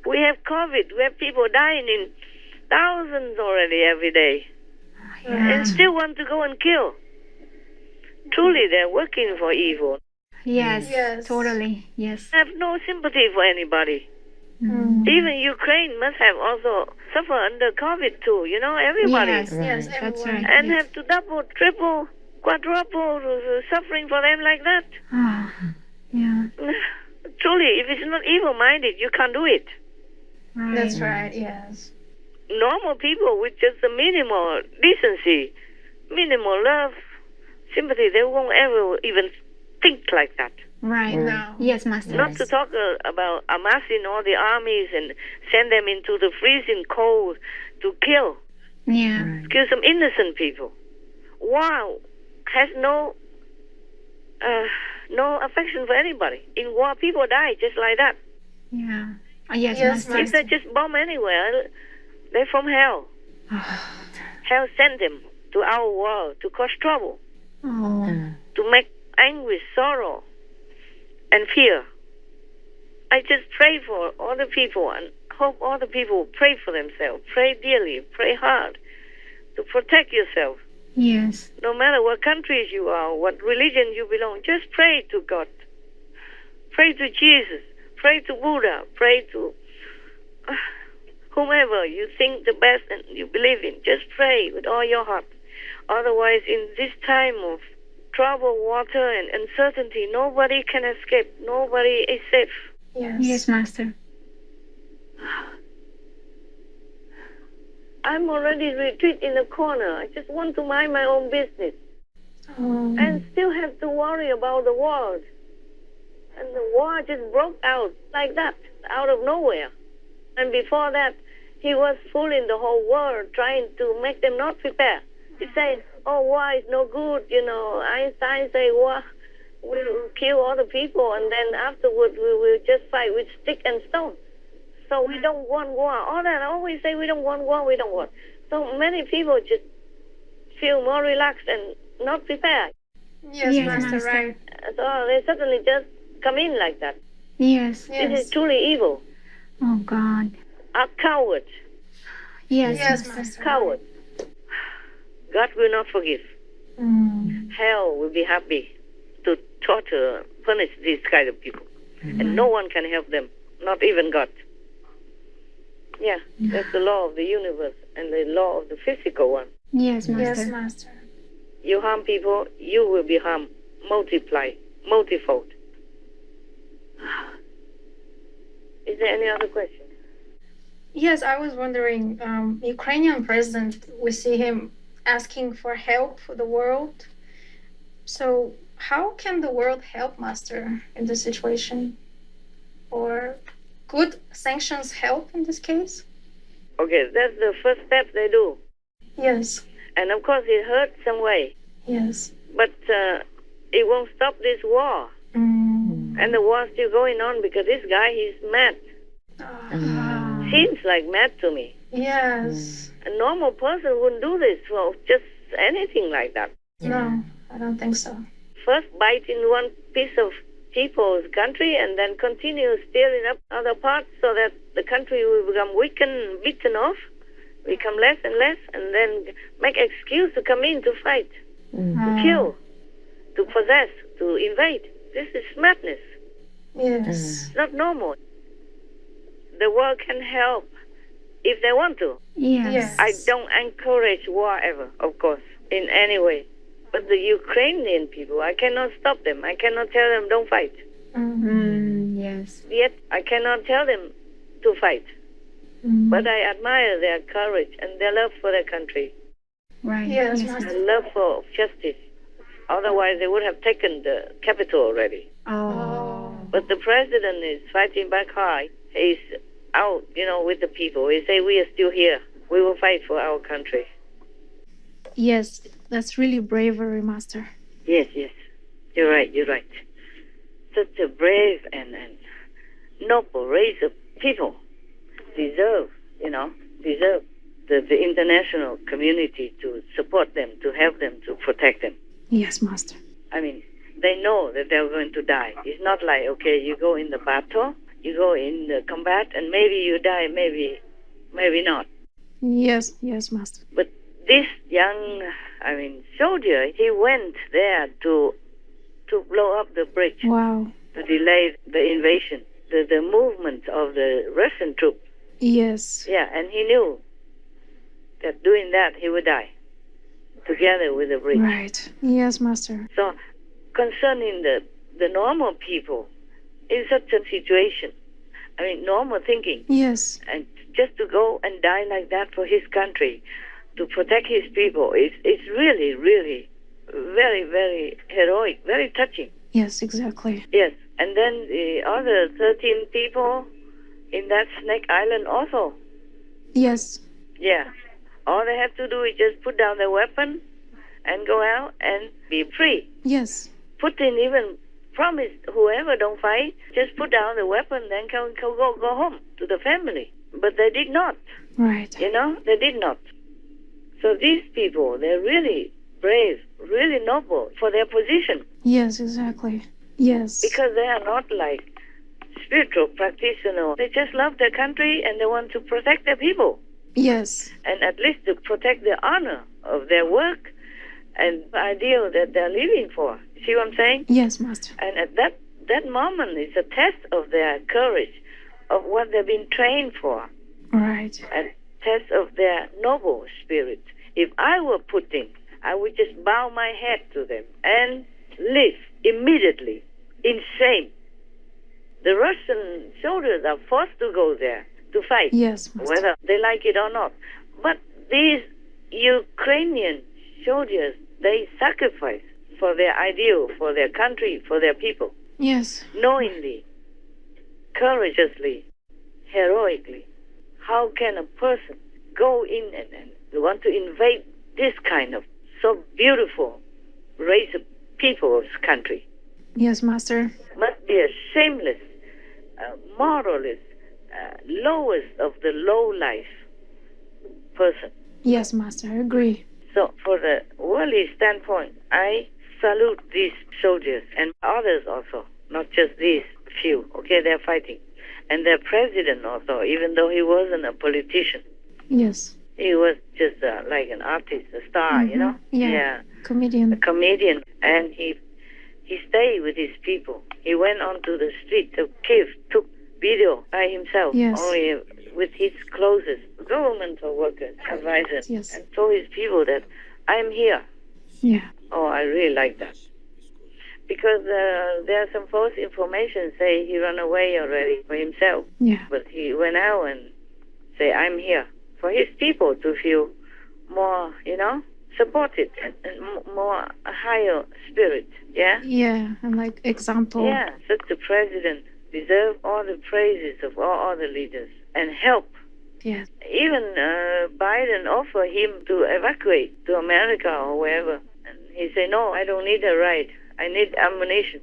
We have COVID. We have people dying in thousands already every day and still want to go and kill. Truly, they're working for evil. Yes. Yes. Totally. Yes. Have no sympathy for anybody. Mm. Even Ukraine must have also suffered under COVID too. You know, everybody. Yes. Yes, That's everyone. right. And have to double, triple, quadruple suffering for them like that. Oh. Yeah. Truly, if it's not evil-minded, you can't do it. Right. That's right. Yes. Normal people with just a minimal decency, minimal love, sympathy, they won't ever even think like that. Right. No. Yes, Master. Not to talk about amassing all the armies and send them into the freezing cold to kill some innocent people. Wow, has no no affection for anybody. In war, people die just like that. Yeah. Yes, Yes, Master. If they just bomb anywhere, they're from hell. Hell sent them to our world to cause trouble, Oh. to make anguish, sorrow, and fear. I just pray for all the people and hope all the people pray for themselves. Pray dearly, pray hard to protect yourself. Yes. No matter what countries you are, what religion you belong, just pray to God. Pray to Jesus. Pray to Buddha. Pray to whomever you think the best and you believe in. Just pray with all your heart. Otherwise, in this time of trouble, water, and uncertainty, nobody can escape. Nobody is safe. Yes, Master. I'm already retreat in the corner. I just want to mind my own business and still have to worry about the world. And the war just broke out like that, out of nowhere. And before that, he was fooling the whole world, trying to make them not prepare. He said, oh, war is no good, Einstein say war will kill all the people, and then afterwards we will just fight with stick and stone. So we don't want war. All that, I always say we don't want war, we don't want. So many people just feel more relaxed and not prepared. Yes, Yes, Master, Master. right. So they suddenly just come in like that. Yes. This is truly evil. Oh God. A coward. Yes, Yes, Master. Master. Coward. God will not forgive. Mm. Hell will be happy to torture, punish these kind of people. And no one can help them, not even God. Yeah, that's the law of the universe and the law of the physical one. Yes, Master. Yes, Master. You harm people, you will be harmed, multifold. Is there any other question? Yes, I was wondering, Ukrainian president, we see him asking for help for the world. So how can the world help, Master, in this situation? Or could sanctions help in this case? Okay, that's the first step they do. Yes, And of course it hurts some way. yes. But it won't stop this war. Mm. And the war's still going on because this guy, he's mad. Seems like mad to me. Yes. A normal person wouldn't do this for just anything like that. No, I don't think so. First bite in one piece of people's country and then continue steering up other parts so that the country will become weakened, beaten off, become less and less, and then make excuse to come in to fight, to kill, to possess, to invade. This is madness. Yes. It's not normal. The world can help if they want to. Yes. Yes. I don't encourage war ever, of course, in any way. But the Ukrainian people, I cannot stop them. I cannot tell them don't fight. Yes. Yet I cannot tell them to fight. But I admire their courage and their love for their country, Right. Yes, and Master. love for justice. Otherwise, they would have taken the capital already. Oh. But the president is fighting back hard. He's out, with the people. He say, we are still here. We will fight for our country. Yes, that's really bravery, Master. Yes. You're right. Such a brave and noble race of people deserve the international community to support them, to help them, to protect them. Yes, Master. I mean, they know that they're going to die. It's not like, okay, you go in the battle, you go in the combat, and maybe you die, maybe not. Yes, Master. But this young, soldier, he went there to blow up the bridge, Wow. to delay the invasion, the movement of the Russian troops. Yes. Yeah, and he knew that doing that, he would die together with the bridge. Right. Yes, Master. So, concerning the normal people in such a situation, normal thinking, Yes. and just to go and die like that for his country, to protect his people, it's really, really very, very heroic, very touching. Yes, exactly. Yes, and then the other 13 people in that Snake Island also. Yes. Yeah. All they have to do is just put down their weapon and go out and be free. Yes. Putin even promised whoever don't fight, just put down the weapon, then can go home to the family. But they did not. Right. They did not. So these people, they're really brave, really noble for their position. Yes, exactly. Yes. Because they are not like spiritual practitioners. They just love their country and they want to protect their people. Yes. And at least to protect the honor of their work and the ideal that they're living for. See what I'm saying? Yes, Master. And at that moment, it's a test of their courage, of what they've been trained for. Right. And test of their noble spirit. If I were Putin, I would just bow my head to them and leave immediately in shame. The Russian soldiers are forced to go there to fight, yes, Master. Whether they like it or not. But these Ukrainian soldiers, they sacrifice for their ideal, for their country, for their people. Yes. Knowingly, courageously, heroically. How can a person go in and want to invade this kind of so beautiful race of people's country? Yes, Master. Must be a shameless, moralist, lowest of the low life person. Yes, Master, I agree. So for the worldly standpoint, I salute these soldiers and others also, not just these few. Okay, they're fighting. And their president also, even though he wasn't a politician. Yes. He was just like an artist, a star, Yeah. Comedian. A comedian. And he stayed with his people. He went onto the street of Kiev, took video by himself, yes. only with his closest governmental workers, advisors, yes. and told his people that I'm here. Yeah. Oh, I really like that. Because there are some false information say he ran away already for himself. Yeah. But he went out and say, I'm here. For his people to feel more, supported and more a higher spirit. Yeah? Yeah, and like example. Yeah, such a president deserves all the praises of all other leaders and help. Yes. Even Biden offered him to evacuate to America or wherever. And he said, no, I don't need a ride. I need ammunition.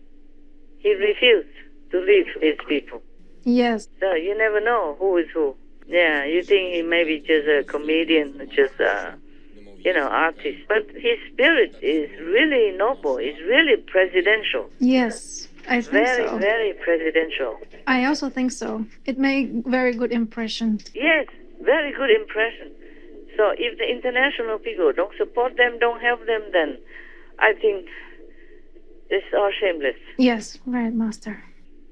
He refused to leave his people. Yes. So you never know who is who. Yeah, you think he may be just a comedian, just artist. But his spirit is really noble. It's really presidential. Yes, I think very, so. Very presidential. I also think so. It made very good impression. Yes, very good impression. So if the international people don't support them, don't help them, then I think it's all shameless. Yes, right, Master.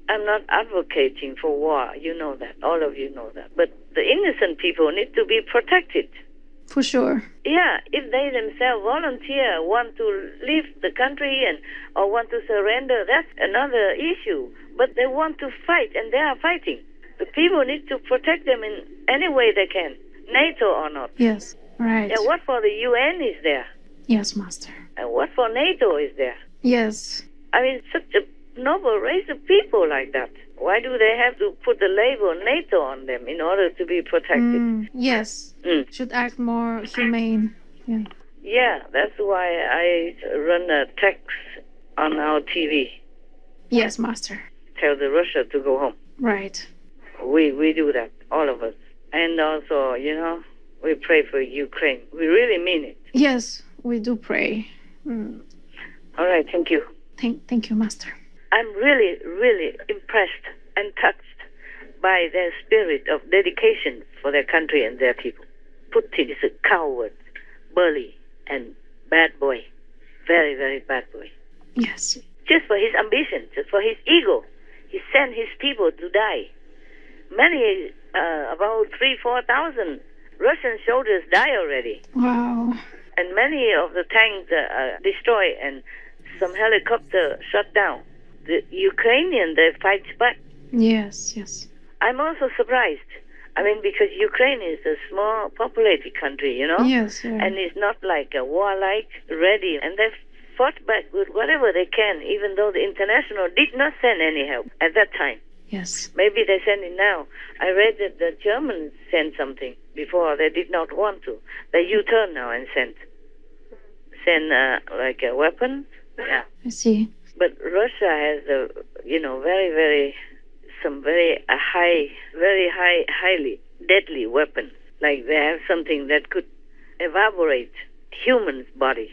I'm not advocating for war. You know that. All of you know that. But the innocent people need to be protected. For sure. Yeah, if they themselves volunteer, want to leave the country or want to surrender, that's another issue. But they want to fight, and they are fighting. The people need to protect them in any way they can, NATO or not. Yes, right. And what for the UN is there? Yes, Master. And what for NATO is there? Yes. I mean, such a noble race of people like that. Why do they have to put the label NATO on them in order to be protected? Yes. Should act more humane. Yeah. Yeah, that's why I run a text on our TV. Yes, Master. Tell the Russia to go home. Right. We do that, all of us. And also, we pray for Ukraine. We really mean it. Yes, we do pray. All right, thank you. Thank you, Master. I'm really, really impressed and touched by their spirit of dedication for their country and their people. Putin is a coward, bully, and bad boy. Very, very bad boy. Yes. Just for his ambition, just for his ego, he sent his people to die. Many, about 3,000-4,000 Russian soldiers die already. Wow. And many of the tanks are destroyed and some helicopter shot down. The Ukrainian, they fight back. Yes. I'm also surprised. I mean, because Ukraine is a small populated country, Yes. Yeah. And it's not like a warlike, ready. And they fought back with whatever they can, even though the international did not send any help at that time. Yes. Maybe they send it now. I read that the Germans sent something before. They did not want to. They U-turn now and send like a weapon. Yeah. I see. But Russia has a, highly deadly weapon. Like they have something that could evaporate human's body.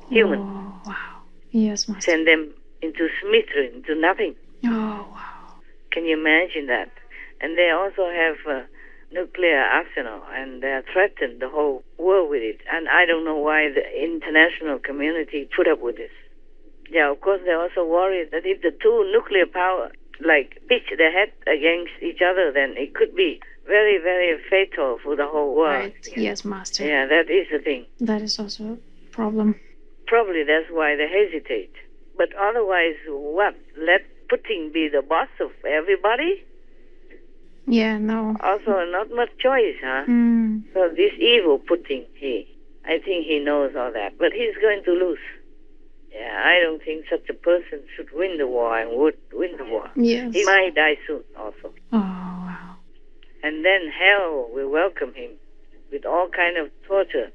Humans. Oh, wow. Yes, Master. Send them into smithrine, into nothing. Oh, wow. Can you imagine that? And they also have a nuclear arsenal, and they threaten the whole world with it. And I don't know why the international community put up with this. Yeah, of course, they're also worried that if the two nuclear power, pitch their head against each other, then it could be very, very fatal for the whole world. Right. Yes, Master. Yeah, that is the thing. That is also a problem. Probably that's why they hesitate. But otherwise, what? Let Putin be the boss of everybody? Yeah, no. Also, not much choice, huh? Mm. So this evil Putin, I think he knows all that. But he's going to lose. Yeah, I don't think such a person should win the war and would win the war. Yes. He might die soon also. Oh, wow. And then hell will welcome him with all kind of torture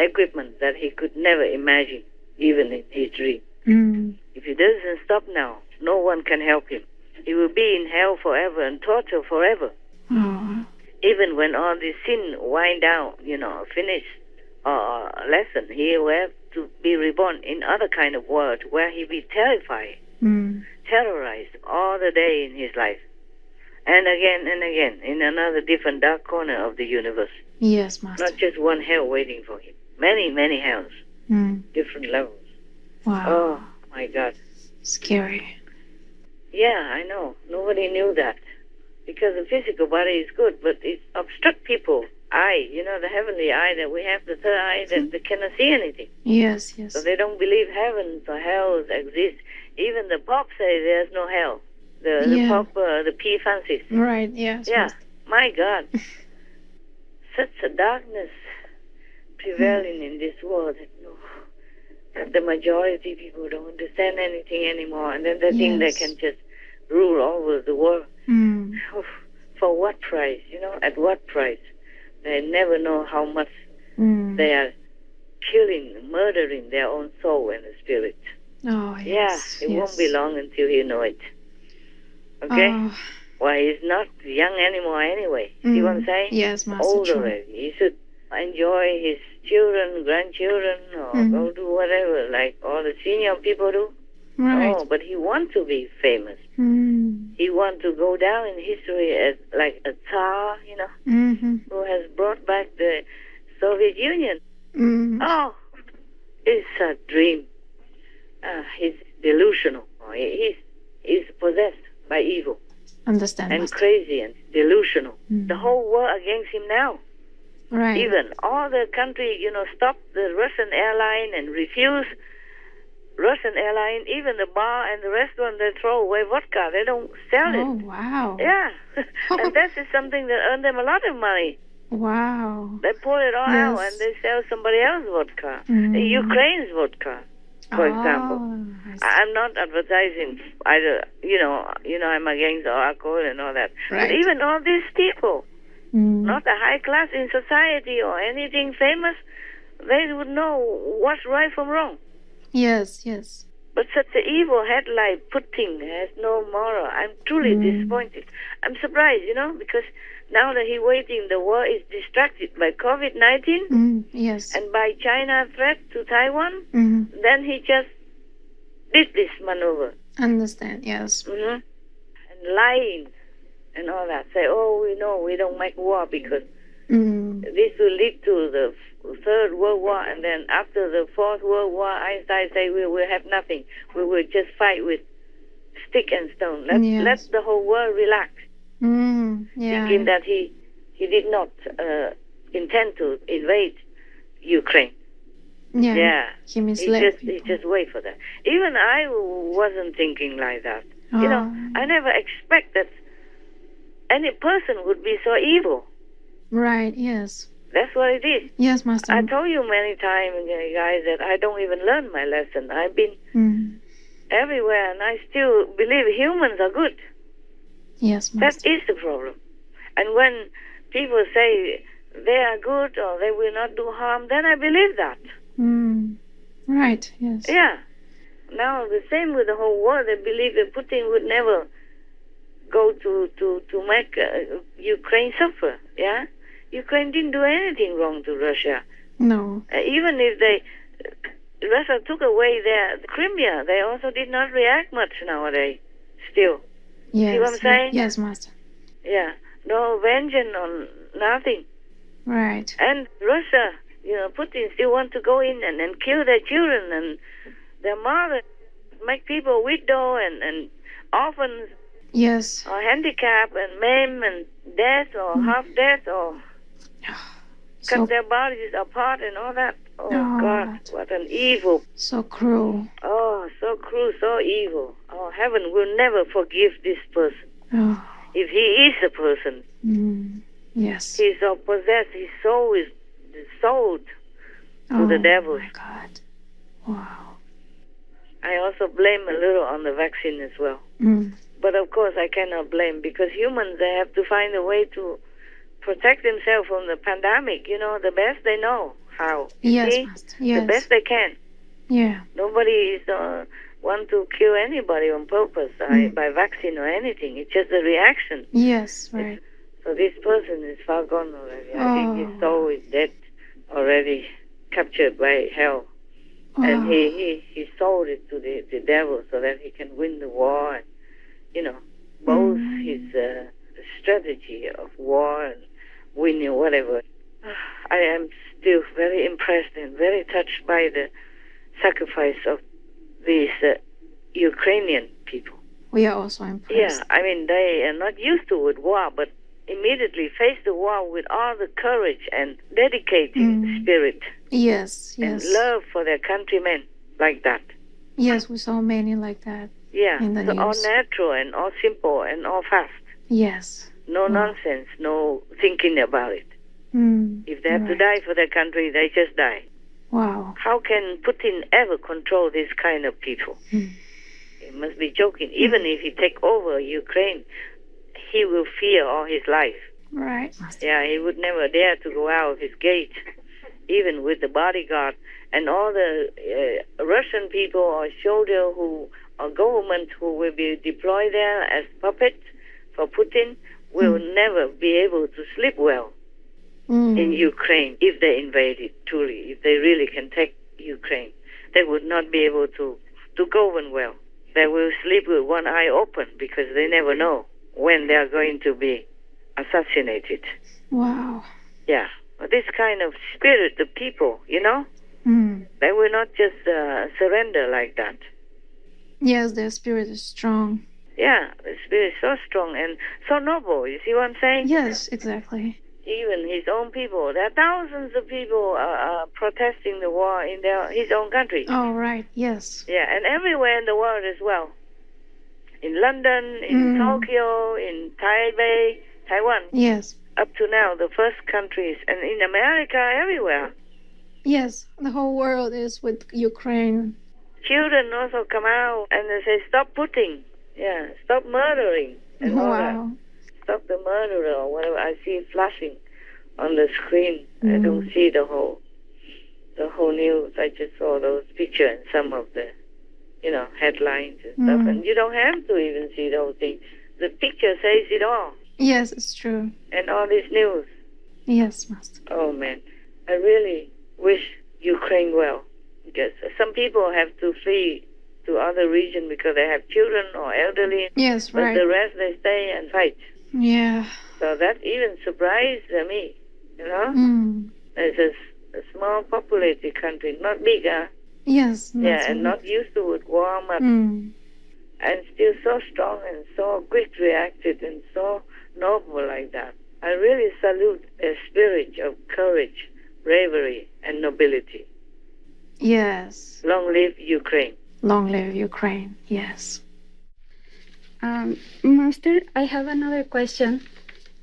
equipment that he could never imagine, even in his dream. Mm. If he doesn't stop now, no one can help him. He will be in hell forever and torture forever. Oh. Even when all this sin wind down, finish lesson, he will have to be reborn in other kind of world where he be terrified, terrorized all the day in his life. And again, in another different dark corner of the universe. Yes, Master. Not just one hell waiting for him. Many, many hells. Different levels. Wow. Oh, my God. Scary. Yeah, I know. Nobody knew that. Because the physical body is good, but it obstructs people. Eye, the heavenly eye that we have, the third eye that they cannot see anything. Yes. So they don't believe heavens or hells exist. Even the Pope say there's no hell. The Pope, the P. Francis. Right, yes. Yeah, Master. my God. Such a darkness prevailing in this world that the majority of people don't understand anything anymore, and then they think they can just rule over the world. For what price? At what price? They never know how much they are killing, murdering their own soul and the spirit. Oh, yes. Yeah, it won't be long until you know it. Okay? Why, he's not young anymore anyway. See what I'm saying? Yes, Master. Old already. He should enjoy his children, grandchildren, or go do whatever, like all the senior people do. Right. Oh, but he wants to be famous. He wants to go down in history as like a Tsar, who has brought back the Soviet Union. Oh, it's a dream. He's delusional. He's possessed by evil. Understand, and Master. Crazy and delusional. The whole world against him now. Right. Even all the country, stopped the Russian airline and refused Russian airline. Even the bar and the restaurant, they throw away vodka. They don't sell it. Oh, wow. Yeah. And that is something that earned them a lot of money. Wow. They pour it all out and they sell somebody else's vodka. Ukraine's vodka, for example. I'm not advertising either, I'm against alcohol and all that. Right. But even all these people, not a high class in society or anything famous, they would know what's right from wrong. Yes. But such an evil head like Putin has no moral. I'm truly disappointed. I'm surprised, because now that he's waiting, the world is distracted by COVID-19 yes. and by China threat to Taiwan. Then he just did this maneuver. Understand, yes. And lying and all that. Say, we don't make war because this will lead to the Third World War, and then after the Fourth World War, Einstein say we will have nothing. We will just fight with stick and stone. Let the whole world relax. Thinking that he did not intend to invade Ukraine. Yeah. He misled he just wait for that. Even I wasn't thinking like that. I never expect that any person would be so evil. Right, yes. That's what it is. Yes, Master. I told you many times, guys, that I don't even learn my lesson. I've been everywhere, and I still believe humans are good. Yes, Master. That is the problem. And when people say they are good or they will not do harm, then I believe that. Right, yes. Yeah. Now the same with the whole world. They believe that Putin would never go to make Ukraine suffer. Yeah, Ukraine didn't do anything wrong to Russia. No. Even if Russia took away their Crimea, they also did not react much nowadays. Still, Yes. see what I'm saying? Yes, Master. Yeah, no vengeance on nothing. Right. And Russia, Putin still want to go in and kill their children and their mother, make people widow and orphans Yes. or handicapped and maim and death or half death or cut their bodies apart and all that. Oh, God, what an evil. So cruel. Oh, so cruel, so evil. Oh, heaven will never forgive this person. Oh. If he is a person. Yes. He's so possessed, his soul is sold to the devil. Oh, my God. Wow. I also blame a little on the vaccine as well. But of course I cannot blame because humans, they have to find a way to protect themselves from the pandemic, the best they know how. Yes, See? Master. Yes. The best they can. Yeah. Nobody is want to kill anybody on purpose by vaccine or anything. It's just a reaction. Yes, right. So this person is far gone already. I think his soul is dead already, captured by hell. And he sold it to the devil so that he can win the war. And, both his strategy of war and winning whatever. I am still very impressed and very touched by the sacrifice of these Ukrainian people. We are also impressed. Yeah, I mean, they are not used to with war, but immediately face the war with all the courage and dedicating spirit. Yes, and love for their countrymen like that. Yes, we saw many like that. Yeah, in the so news. all natural and all simple and all fast. Yes. No nonsense, no thinking about it. If they have to die for their country, they just die. Wow. How can Putin ever control this kind of people? He must be joking. Even if he take over Ukraine, he will fear all his life. Right. Yeah, he would never dare to go out of his gate, even with the bodyguard. And all the Russian people or soldiers or government who will be deployed there as puppets for Putin will never be able to sleep well in Ukraine if they invade it truly. If they really can take Ukraine, they would not be able to govern well. They will sleep with one eye open because they never know when they are going to be assassinated. Wow. Yeah. This kind of spirit, the people, they will not just surrender like that. Yes, their spirit is strong. Yeah, the spirit is so strong and so noble. You see what I'm saying? Yes, exactly. Even his own people. There are thousands of people protesting the war in his own country. Oh, right. Yes. Yeah, and everywhere in the world as well. In London, in Tokyo, in Taipei, Taiwan. Yes. Up to now, the first countries, and in America, everywhere. Yes, the whole world is with Ukraine. Children also come out and they say, stop putting. Yeah, stop murdering. And all that. Stop the murderer or whatever. I see it flashing on the screen. I don't see the whole news. I just saw those pictures and some of the, headlines and stuff. And you don't have to even see the whole thing. The picture says it all. Yes, it's true. And all this news. Yes, Master. Oh, man. I really wish Ukraine well. Because some people have to flee to other regions because they have children or elderly. Yes, but right. the rest, they stay and fight. Yeah. So that even surprised me, It's a small populated country, not big, Yes. Yeah, and not used to with war much. And still so strong and so quick reacted and so noble like that. I really salute their spirit of courage, bravery, and nobility. Yes. Long live Ukraine. Long live Ukraine. Yes. Master, I have another question.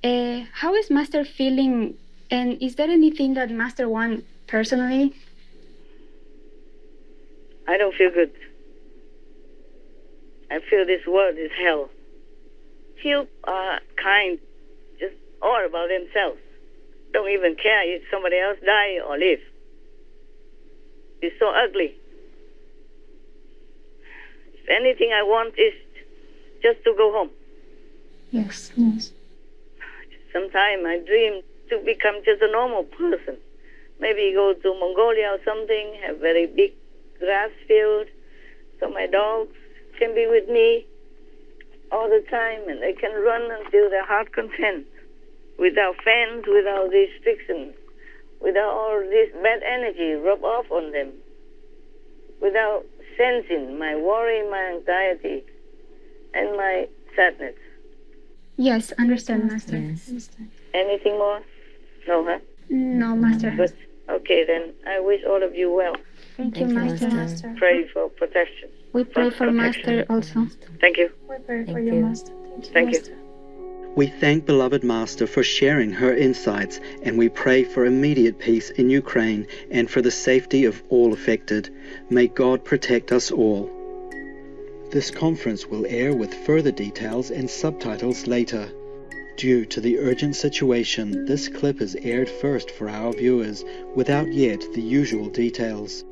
How is Master feeling, and is there anything that Master wants personally? I don't feel good. I feel this world is hell. Few are kind, just all about themselves. Don't even care if somebody else die or live. It's so ugly. anything I want is just to go home. Yes, yes. Sometimes I dream to become just a normal person. Maybe go to Mongolia or something, have very big grass field, so my dogs can be with me all the time, and they can run until their heart content, without fence, without restriction, without all this bad energy rub off on them, without sensing my worry, my anxiety, and my sadness. Yes, understand, Master. Yes. Anything more? No, huh? No, Master. Good. Okay, then I wish all of you well. Thank you, Thank you, Master. Master. Pray for protection. We pray for Master also. Thank you. We pray for Thank you, you. Master. Thank you. Master. We thank beloved Master for sharing her insights, and we pray for immediate peace in Ukraine and for the safety of all affected. May God protect us all. This conference will air with further details and subtitles later. Due to the urgent situation, this clip is aired first for our viewers, without yet the usual details.